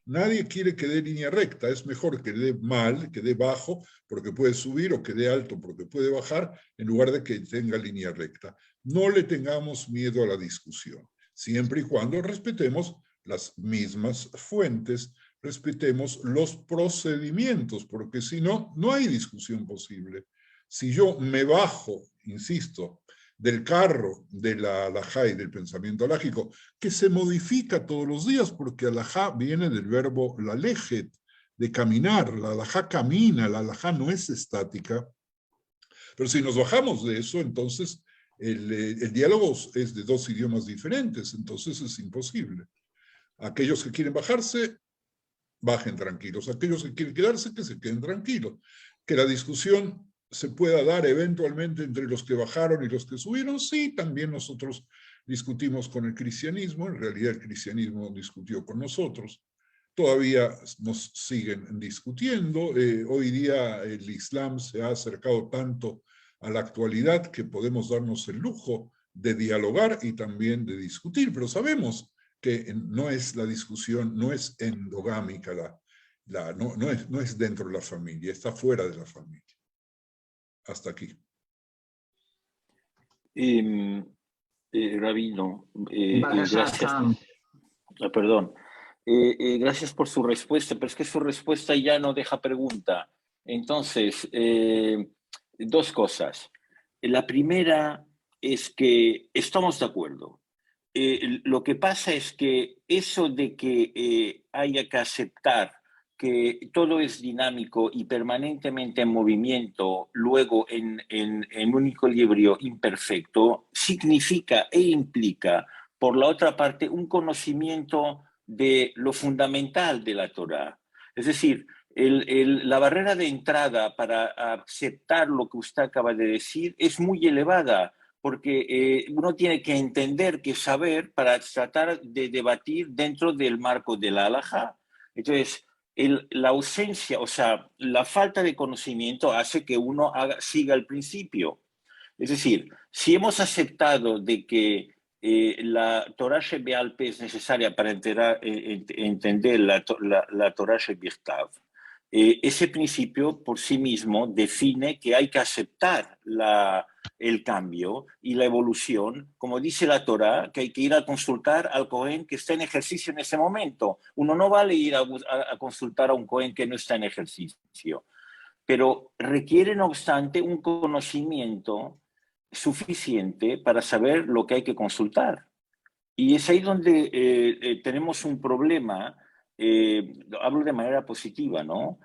Nadie quiere que dé línea recta, es mejor que dé mal, que dé bajo, porque puede subir, o que dé alto, porque puede bajar, en lugar de que tenga línea recta. No le tengamos miedo a la discusión, siempre y cuando respetemos las mismas fuentes, respetemos los procedimientos, porque si no, no hay discusión posible. Si yo me bajo, insisto, del carro de la halajá y del pensamiento halájico, que se modifica todos los días, porque halajá viene del verbo lalejet, de caminar. La halajá camina, la halajá no es estática. Pero si nos bajamos de eso, entonces el diálogo es de dos idiomas diferentes, entonces es imposible. Aquellos que quieren bajarse, bajen tranquilos. Aquellos que quieren quedarse, que se queden tranquilos. Que la discusión se pueda dar eventualmente entre los que bajaron y los que subieron, sí, también nosotros discutimos con el cristianismo, en realidad el cristianismo discutió con nosotros, todavía nos siguen discutiendo, hoy día el Islam se ha acercado tanto a la actualidad que podemos darnos el lujo de dialogar y también de discutir, pero sabemos que no es la discusión, no es endogámica, no es dentro de la familia, está fuera de la familia. Hasta aquí. Rabino, gracias. Perdón. Gracias por su respuesta, pero es que su respuesta ya no deja pregunta. Entonces, dos cosas. La primera es que estamos de acuerdo. Lo que pasa es que eso de que haya que aceptar que todo es dinámico y permanentemente en movimiento, luego en un equilibrio imperfecto, significa e implica, por la otra parte, un conocimiento de lo fundamental de la Torá. Es decir, la barrera de entrada para aceptar lo que usted acaba de decir es muy elevada, porque uno tiene que entender que saber para tratar de debatir dentro del marco de la halajá. Entonces, la ausencia, o sea, la falta de conocimiento hace que uno siga el principio. Es decir, si hemos aceptado de que la Torah Shebe'al Peh es necesaria para entender la Torah Shebirtav, ese principio por sí mismo define que hay que aceptar el cambio y la evolución, como dice la Torah, que hay que ir a consultar al Cohen que está en ejercicio en ese momento. Uno no vale ir a consultar a un Cohen que no está en ejercicio, pero requiere, no obstante, un conocimiento suficiente para saber lo que hay que consultar. Y es ahí donde tenemos un problema, hablo de manera positiva, ¿no?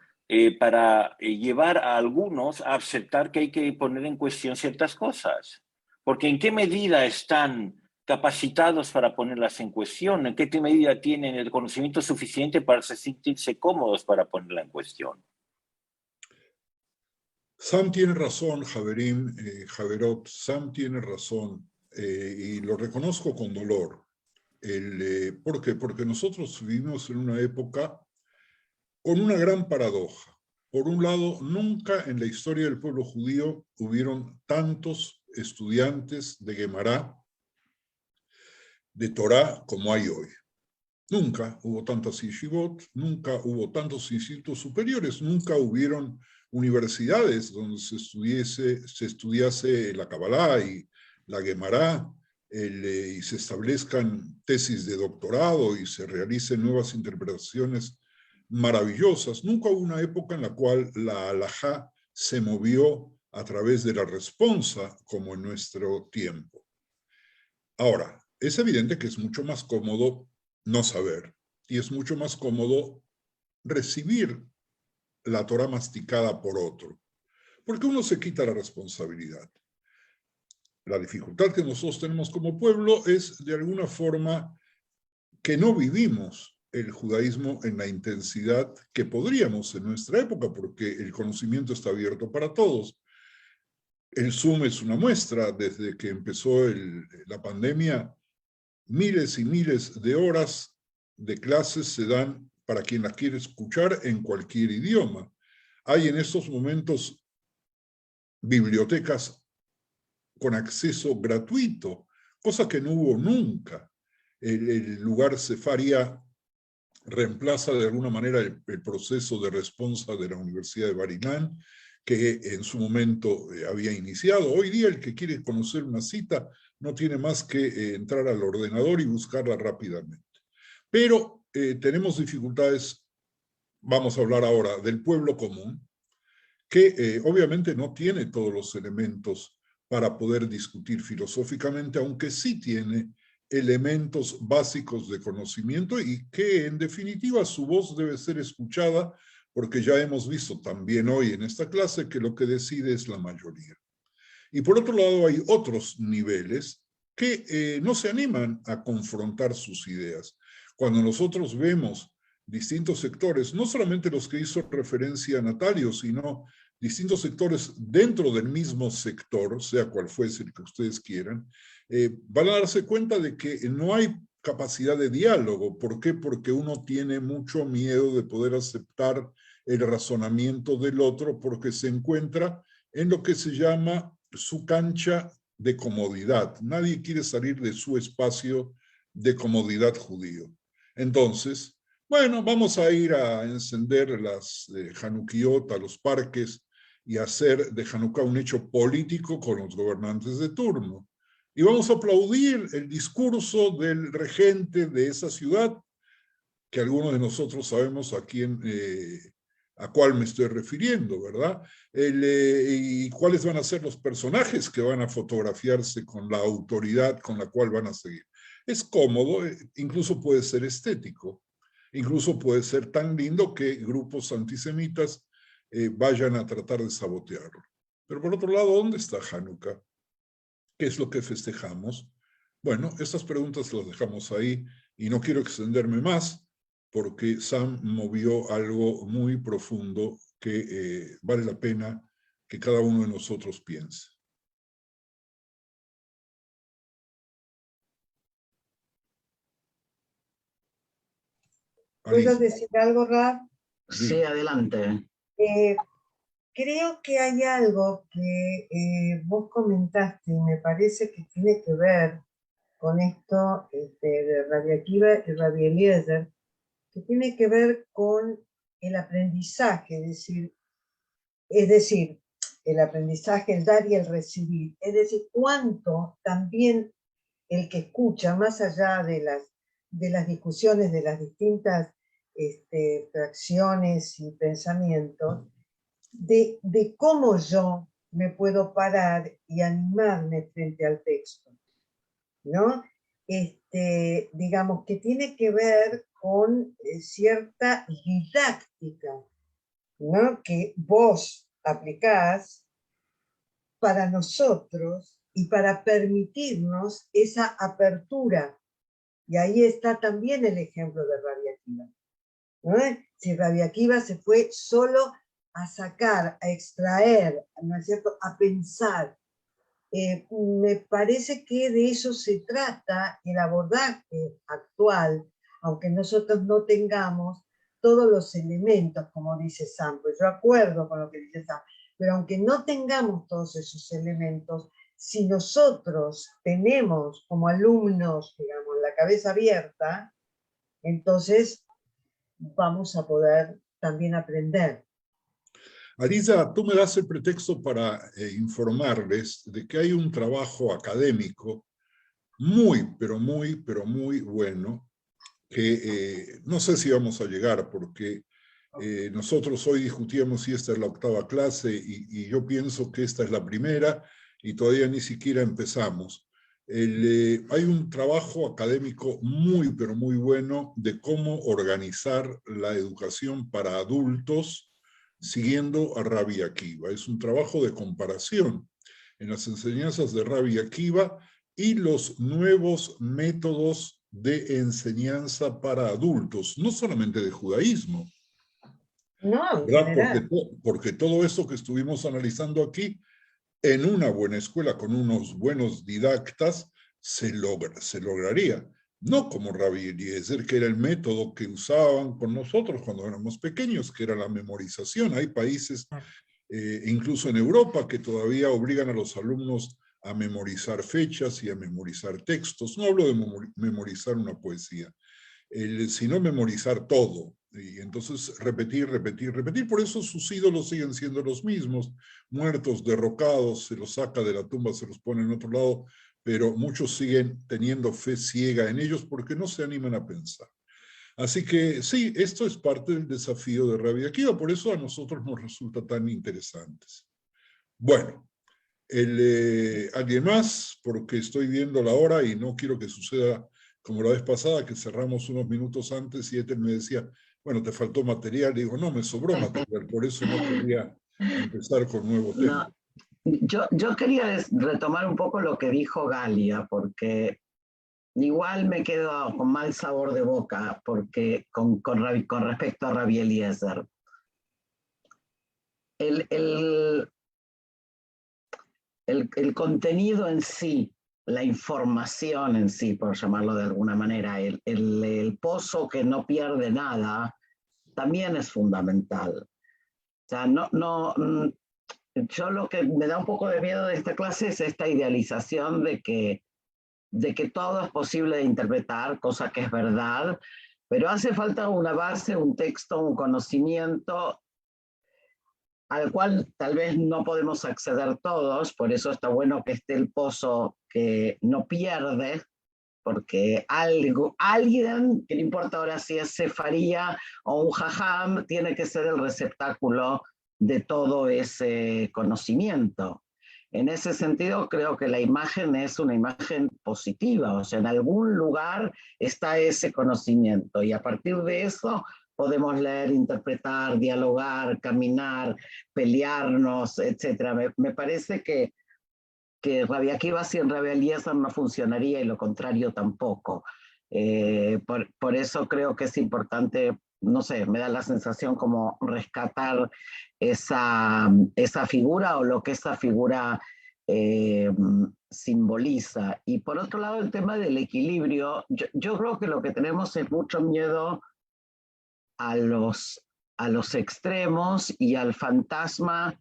Para llevar a algunos a aceptar que hay que poner en cuestión ciertas cosas. Porque ¿en qué medida están capacitados para ponerlas en cuestión? ¿En qué medida tienen el conocimiento suficiente para sentirse cómodos para ponerla en cuestión? Sam tiene razón, Javerim, Javerot, Sam tiene razón, y lo reconozco con dolor. ¿Por qué? Porque nosotros vivimos en una época con una gran paradoja. Por un lado, nunca en la historia del pueblo judío hubieron tantos estudiantes de Gemara, de Torah, como hay hoy. Nunca hubo tantas yeshivot, nunca hubo tantos institutos superiores, nunca hubieron universidades donde se estudiase la Kabbalah y la Gemara, y se establezcan tesis de doctorado y se realicen nuevas interpretaciones maravillosas. Nunca hubo una época en la cual la halajá se movió a través de la responsa como en nuestro tiempo. Ahora, es evidente que es mucho más cómodo no saber y es mucho más cómodo recibir la Torah masticada por otro, porque uno se quita la responsabilidad. La dificultad que nosotros tenemos como pueblo es, de alguna forma, que no vivimos el judaísmo en la intensidad que podríamos en nuestra época, porque el conocimiento está abierto para todos. El Zoom es una muestra. Desde que empezó la pandemia, miles y miles de horas de clases se dan para quien las quiere escuchar en cualquier idioma. Hay en estos momentos bibliotecas con acceso gratuito, cosa que no hubo nunca. El lugar Sefaria reemplaza de alguna manera el proceso de responsa de la Universidad de Bar Ilan, que en su momento había iniciado. Hoy día el que quiere conocer una cita no tiene más que entrar al ordenador y buscarla rápidamente. Pero tenemos dificultades, vamos a hablar ahora del pueblo común, que obviamente no tiene todos los elementos para poder discutir filosóficamente, aunque sí tiene elementos básicos de conocimiento y que en definitiva su voz debe ser escuchada, porque ya hemos visto también hoy en esta clase que lo que decide es la mayoría. Y por otro lado hay otros niveles que no se animan a confrontar sus ideas. Cuando nosotros vemos distintos sectores, no solamente los que hizo referencia a Natalio, sino distintos sectores dentro del mismo sector, sea cual fuese el que ustedes quieran, van a darse cuenta de que no hay capacidad de diálogo. ¿Por qué? Porque uno tiene mucho miedo de poder aceptar el razonamiento del otro, porque se encuentra en lo que se llama su cancha de comodidad. Nadie quiere salir de su espacio de comodidad judío. Entonces, bueno, vamos a ir a encender las Hanukiot a los parques y hacer de Hanukkah un hecho político con los gobernantes de turno. Y vamos a aplaudir el discurso del regente de esa ciudad, que algunos de nosotros sabemos a cuál me estoy refiriendo, ¿verdad? Y cuáles van a ser los personajes que van a fotografiarse con la autoridad con la cual van a seguir. Es cómodo, incluso puede ser estético, incluso puede ser tan lindo que grupos antisemitas vayan a tratar de sabotearlo. Pero por otro lado, ¿dónde está Hanukkah? ¿Qué es lo que festejamos? Bueno, estas preguntas las dejamos ahí y no quiero extenderme más porque Sam movió algo muy profundo que vale la pena que cada uno de nosotros piense. Alicia. ¿Puedo decir algo, Rab? Sí, adelante. Creo que hay algo que vos comentaste y me parece que tiene que ver con esto de Rabbi Akiva y Rabbi Eliezer, que tiene que ver con el aprendizaje, es decir, el aprendizaje, el dar y el recibir, es decir, cuánto también el que escucha, más allá de las discusiones de las distintas fracciones y pensamientos, de cómo yo me puedo parar y animarme frente al texto, ¿no? Digamos que tiene que ver con cierta didáctica, ¿no? Que vos aplicás para nosotros y para permitirnos esa apertura. Y ahí está también el ejemplo de Rabbi Akiva, ¿no? Si Rabbi Akiva se fue solo a sacar, a extraer, ¿no es cierto?, a pensar. Me parece que de eso se trata el abordaje actual, aunque nosotros no tengamos todos los elementos, como dice Sam, pues yo acuerdo con lo que dice Sam, pero aunque no tengamos todos esos elementos, si nosotros tenemos como alumnos, digamos, la cabeza abierta, entonces vamos a poder también aprender. Arisa, tú me das el pretexto para informarles de que hay un trabajo académico muy, pero muy bueno, que no sé si vamos a llegar, porque nosotros hoy discutíamos si esta es la 8ª clase y yo pienso que esta es la primera y todavía ni siquiera empezamos. Hay un trabajo académico muy, pero muy bueno de cómo organizar la educación para adultos siguiendo a Rabbi Akiva. Es un trabajo de comparación en las enseñanzas de Rabbi Akiva y los nuevos métodos de enseñanza para adultos, no solamente de judaísmo. No, porque todo esto que estuvimos analizando aquí, en una buena escuela con unos buenos didactas, se lograría. No como Rabbi Eliezer, que era el método que usaban con nosotros cuando éramos pequeños, que era la memorización. Hay países, incluso en Europa, que todavía obligan a los alumnos a memorizar fechas y a memorizar textos. No hablo de memorizar una poesía, sino memorizar todo. Y entonces repetir. Por eso sus ídolos siguen siendo los mismos. Muertos, derrocados, se los saca de la tumba, se los pone en otro lado, pero muchos siguen teniendo fe ciega en ellos porque no se animan a pensar. Así que sí, esto es parte del desafío de Rabbi Akiva, por eso a nosotros nos resulta tan interesantes. Bueno, ¿alguien más? Porque estoy viendo la hora y no quiero que suceda como la vez pasada, que cerramos unos minutos antes y Ethel me decía, bueno, te faltó material. Digo, no, me sobró material, por eso no quería empezar con nuevo tema. Yo quería retomar un poco lo que dijo Galia, porque igual me quedo con mal sabor de boca porque con respecto a Rabbi Eliezer. El contenido en sí, la información en sí, por llamarlo de alguna manera, el pozo que no pierde nada, también es fundamental. O sea, yo lo que me da un poco de miedo de esta clase es esta idealización de que todo es posible de interpretar, cosa que es verdad, pero hace falta una base, un texto, un conocimiento al cual tal vez no podemos acceder todos, por eso está bueno que esté el pozo que no pierde, porque alguien, que no importa ahora si es sefaría o un jajam, tiene que ser el receptáculo de todo ese conocimiento. En ese sentido, creo que la imagen es una imagen positiva, o sea, en algún lugar está ese conocimiento, y a partir de eso podemos leer, interpretar, dialogar, caminar, pelearnos, etc. Me parece que Rabbi Akiva sin Rabbi Eliezer no funcionaría y lo contrario tampoco. Por eso creo que es importante, no sé, me da la sensación como rescatar esa figura o lo que esa figura simboliza. Y por otro lado, el tema del equilibrio, yo creo que lo que tenemos es mucho miedo a los extremos y al fantasma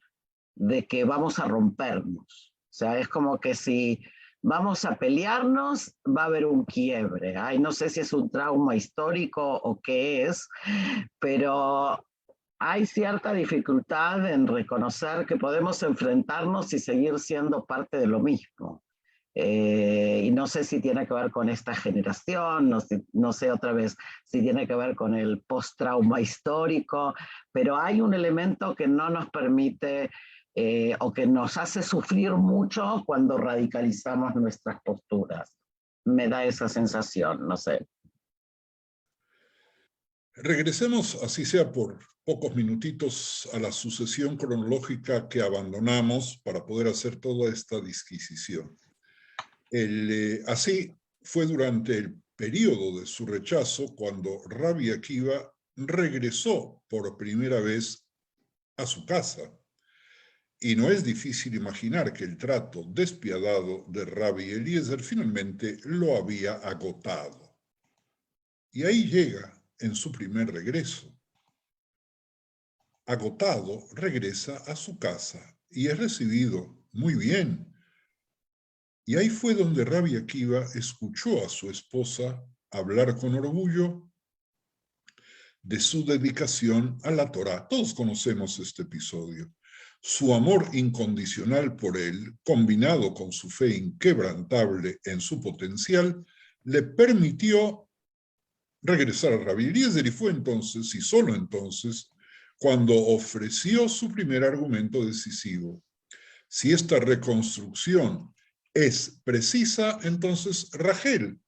de que vamos a rompernos. O sea, es como que si vamos a pelearnos, va a haber un quiebre. Ay, no sé si es un trauma histórico o qué es, pero hay cierta dificultad en reconocer que podemos enfrentarnos y seguir siendo parte de lo mismo. Y no sé si tiene que ver con esta generación, no sé otra vez si tiene que ver con el post-trauma histórico, pero hay un elemento que no nos permite o que nos hace sufrir mucho cuando radicalizamos nuestras posturas. Me da esa sensación, no sé. Regresemos, así sea por pocos minutitos, a la sucesión cronológica que abandonamos para poder hacer toda esta disquisición. Así fue durante el periodo de su rechazo cuando Rabbi Akiva regresó por primera vez a su casa. Y no es difícil imaginar que el trato despiadado de Rabbi Eliezer finalmente lo había agotado. Y ahí llega en su primer regreso. Agotado, regresa a su casa y es recibido muy bien. Y ahí fue donde Rabbi Akiva escuchó a su esposa hablar con orgullo de su dedicación a la Torá. Todos conocemos este episodio. Su amor incondicional por él, combinado con su fe inquebrantable en su potencial, le permitió regresar a Rabbi Eliezer, y fue entonces, y solo entonces, cuando ofreció su primer argumento decisivo. Si esta reconstrucción es precisa, entonces Rachel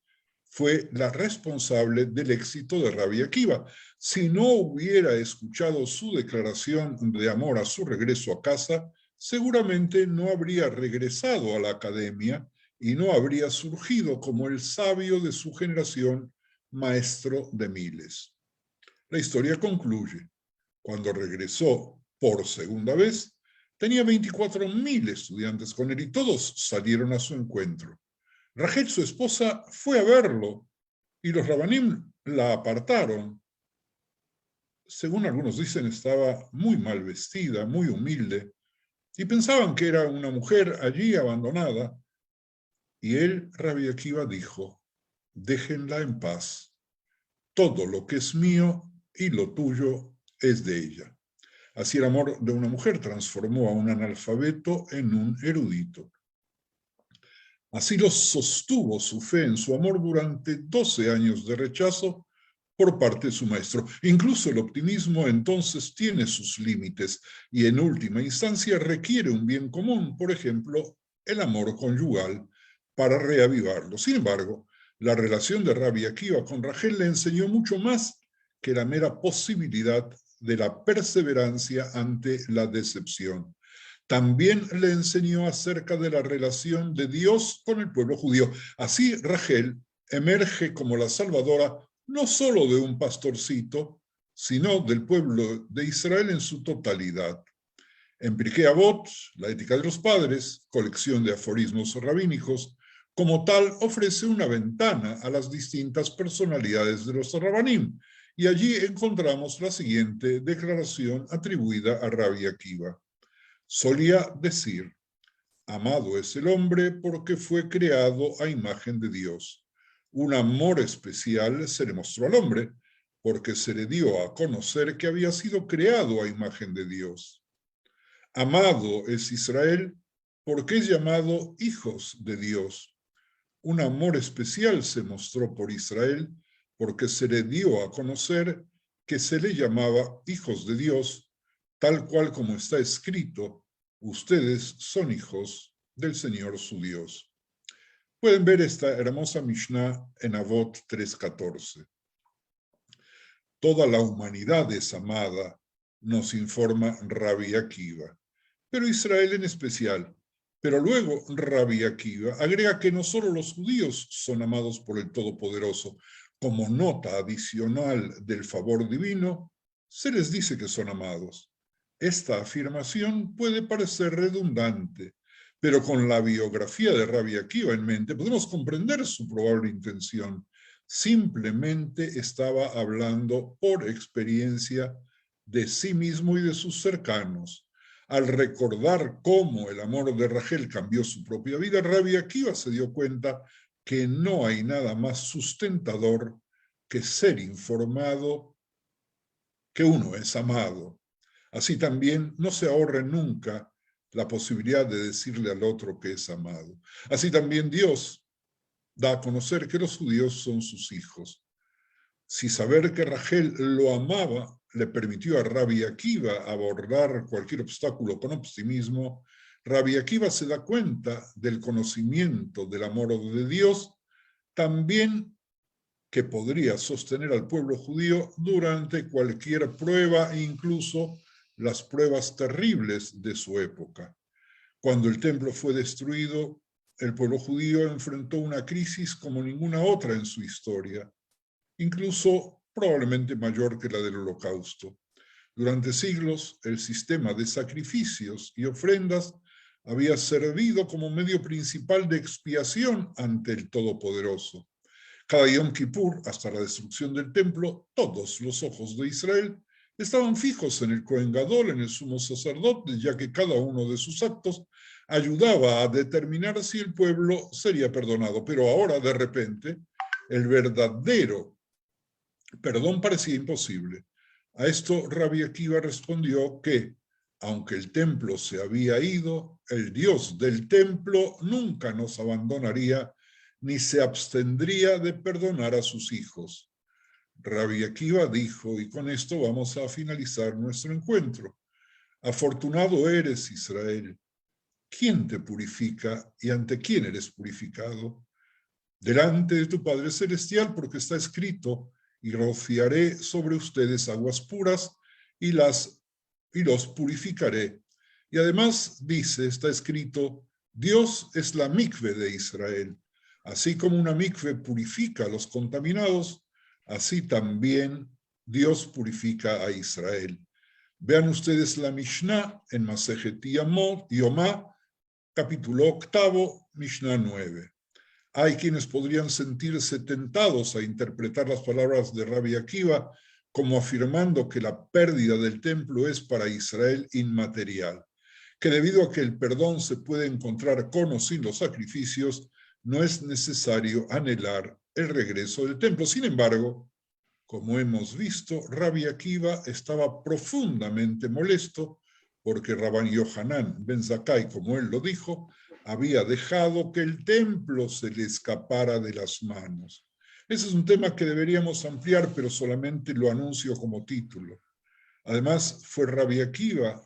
fue la responsable del éxito de Rabbi Akiva. Si no hubiera escuchado su declaración de amor a su regreso a casa, seguramente no habría regresado a la academia y no habría surgido como el sabio de su generación, maestro de miles. La historia concluye. Cuando regresó por segunda vez, tenía 24,000 estudiantes con él y todos salieron a su encuentro. Rachel, su esposa, fue a verlo y los rabanim la apartaron. Según algunos dicen, estaba muy mal vestida, muy humilde, y pensaban que era una mujer allí abandonada. Y él, Rabbi Akiva, dijo, déjenla en paz. Todo lo que es mío y lo tuyo es de ella. Así el amor de una mujer transformó a un analfabeto en un erudito. Así lo sostuvo su fe en su amor durante 12 años de rechazo por parte de su maestro. Incluso el optimismo entonces tiene sus límites y en última instancia requiere un bien común, por ejemplo, el amor conyugal, para reavivarlo. Sin embargo, la relación de Rabbi Akiva con Rachel le enseñó mucho más que la mera posibilidad de la perseverancia ante la decepción. También le enseñó acerca de la relación de Dios con el pueblo judío. Así Rachel emerge como la salvadora no solo de un pastorcito, sino del pueblo de Israel en su totalidad. En Pirkei Avot, la ética de los padres, colección de aforismos rabínicos, como tal ofrece una ventana a las distintas personalidades de los rabanim, y allí encontramos la siguiente declaración atribuida a Rabbi Akiva. Solía decir, amado es el hombre porque fue creado a imagen de Dios. Un amor especial se le mostró al hombre porque se le dio a conocer que había sido creado a imagen de Dios. Amado es Israel porque es llamado hijos de Dios. Un amor especial se mostró por Israel porque se le dio a conocer que se le llamaba hijos de Dios, tal cual como está escrito, ustedes son hijos del Señor su Dios. Pueden ver esta hermosa Mishnah en Avot 3:14. Toda la humanidad es amada, nos informa Rabbi Akiva, pero Israel en especial. Pero luego Rabbi Akiva agrega que no solo los judíos son amados por el Todopoderoso, como nota adicional del favor divino, se les dice que son amados. Esta afirmación puede parecer redundante, pero con la biografía de Rabbi Akiva en mente podemos comprender su probable intención. simplemente estaba hablando por experiencia de sí mismo y de sus cercanos. Al recordar cómo el amor de Rachel cambió su propia vida, Rabbi Akiva se dio cuenta que no hay nada más sustentador que ser informado que uno es amado. Así también no se ahorre nunca la posibilidad de decirle al otro que es amado. Así también Dios da a conocer que los judíos son sus hijos. Si saber que Rachel lo amaba le permitió a Rabbi Akiva abordar cualquier obstáculo con optimismo, Rabbi Akiva se da cuenta del conocimiento del amor de Dios, también que podría sostener al pueblo judío durante cualquier prueba, incluso las pruebas terribles de su época. Cuando el templo fue destruido, el pueblo judío enfrentó una crisis como ninguna otra en su historia, incluso probablemente mayor que la del Holocausto. Durante siglos, el sistema de sacrificios y ofrendas había servido como medio principal de expiación ante el Todopoderoso. Cada Yom Kippur, hasta la destrucción del templo, todos los ojos de Israel estaban fijos en el Kohen Gadol, en el sumo sacerdote, ya que cada uno de sus actos ayudaba a determinar si el pueblo sería perdonado. Pero ahora, de repente, el verdadero perdón parecía imposible. A esto Rabbi Akiva respondió que, aunque el templo se había ido, el Dios del templo nunca nos abandonaría ni se abstendría de perdonar a sus hijos. Rabbi Akiva dijo, y con esto vamos a finalizar nuestro encuentro: afortunado eres, Israel. ¿Quién te purifica y ante quién eres purificado? Delante de tu Padre Celestial, porque está escrito: y rociaré sobre ustedes aguas puras y los purificaré. Y además dice, está escrito: Dios es la mikve de Israel. Así como una mikve purifica a los contaminados, así también Dios purifica a Israel. Vean ustedes la Mishnah en Masejet Yomá, capítulo 8, Mishnah 9. Hay quienes podrían sentirse tentados a interpretar las palabras de Rabbi Akiva como afirmando que la pérdida del templo es para Israel inmaterial, que debido a que el perdón se puede encontrar con o sin los sacrificios, no es necesario anhelar el regreso del templo. Sin embargo, como hemos visto, Rabbi Akiva estaba profundamente molesto porque Rabban Yohanan ben Zakkai, como él lo dijo, había dejado que el templo se le escapara de las manos. Ese es un tema que deberíamos ampliar, pero solamente lo anuncio como título. Además, fue Rabbi Akiva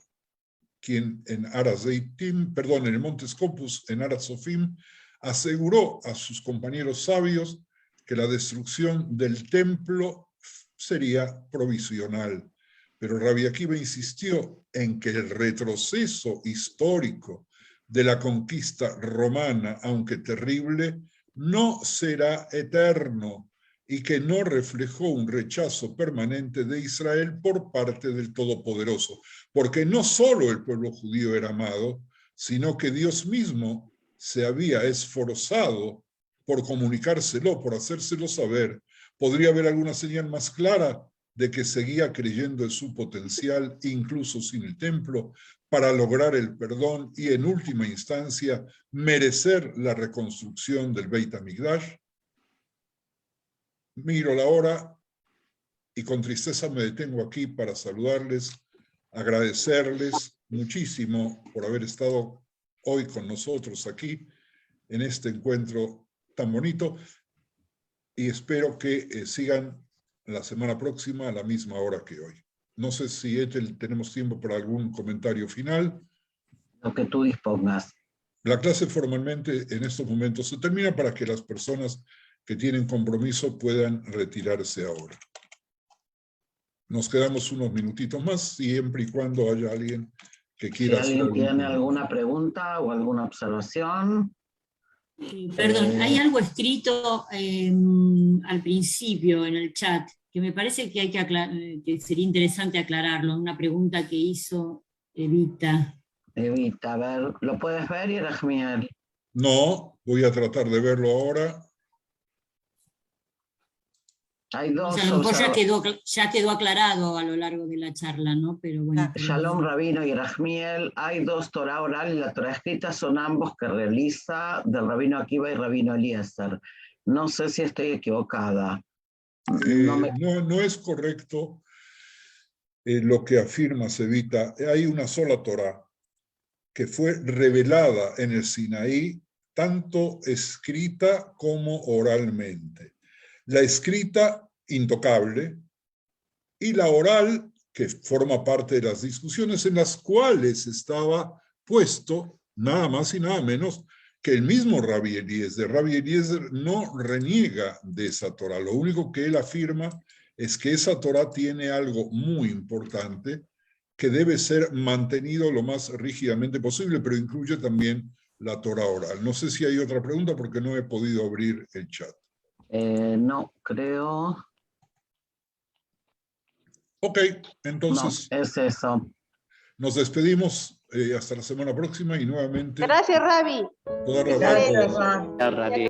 quien en en el Monte Scopus, en Arat Sofim, aseguró a sus compañeros sabios que la destrucción del templo sería provisional. Pero Rabbi Akiva insistió en que el retroceso histórico de la conquista romana, aunque terrible, no será eterno y que no reflejó un rechazo permanente de Israel por parte del Todopoderoso, porque no solo el pueblo judío era amado, sino que Dios mismo se había esforzado por comunicárselo, por hacérselo saber. ¿Podría haber alguna señal más clara de que seguía creyendo en su potencial, incluso sin el templo, para lograr el perdón y, en última instancia, merecer la reconstrucción del Beit HaMikdash? Miro la hora y con tristeza me detengo aquí para saludarles, agradecerles muchísimo por haber estado hoy con nosotros aquí en este encuentro tan bonito, y espero que sigan la semana próxima a la misma hora que hoy. No sé si Ethel, tenemos tiempo para algún comentario final. Lo que tú dispongas. La clase formalmente en estos momentos se termina para que las personas que tienen compromiso puedan retirarse ahora. Nos quedamos unos minutitos más, siempre y cuando haya alguien que quiera hacer alguien tiene comentario. alguna pregunta o alguna observación. Perdón, hay algo escrito al principio en el chat que me parece que, que sería interesante aclararlo, una pregunta que hizo Evita. Evita, a ver, ¿lo puedes ver, Yerachmiel? No, voy a tratar de verlo ahora. Hay dos. O sea, a lo mejor ya quedó aclarado a lo largo de la charla, ¿no? Pero bueno. Shalom Rabino y Rachmiel, hay dos Torah oral y la Torah escrita, son ambos que realiza del Rabino Akiva y Rabino Eliezer. No sé si estoy equivocada. No es correcto lo que afirma Sevita. Hay una sola Torah que fue revelada en el Sinaí, tanto escrita como oralmente. La escrita, intocable, y la oral, que forma parte de las discusiones en las cuales estaba puesto nada más y nada menos que el mismo Rabbi Eliezer. Rabbi Eliezer no reniega de esa Torah. Lo único que él afirma es que esa Torah tiene algo muy importante que debe ser mantenido lo más rígidamente posible, pero incluye también la Torah oral. No sé si hay otra pregunta porque no he podido abrir el chat. No, creo. Ok, entonces. No, es eso. Nos despedimos hasta la semana próxima y nuevamente. Gracias, Ravi. Toda Gracias, Ravi.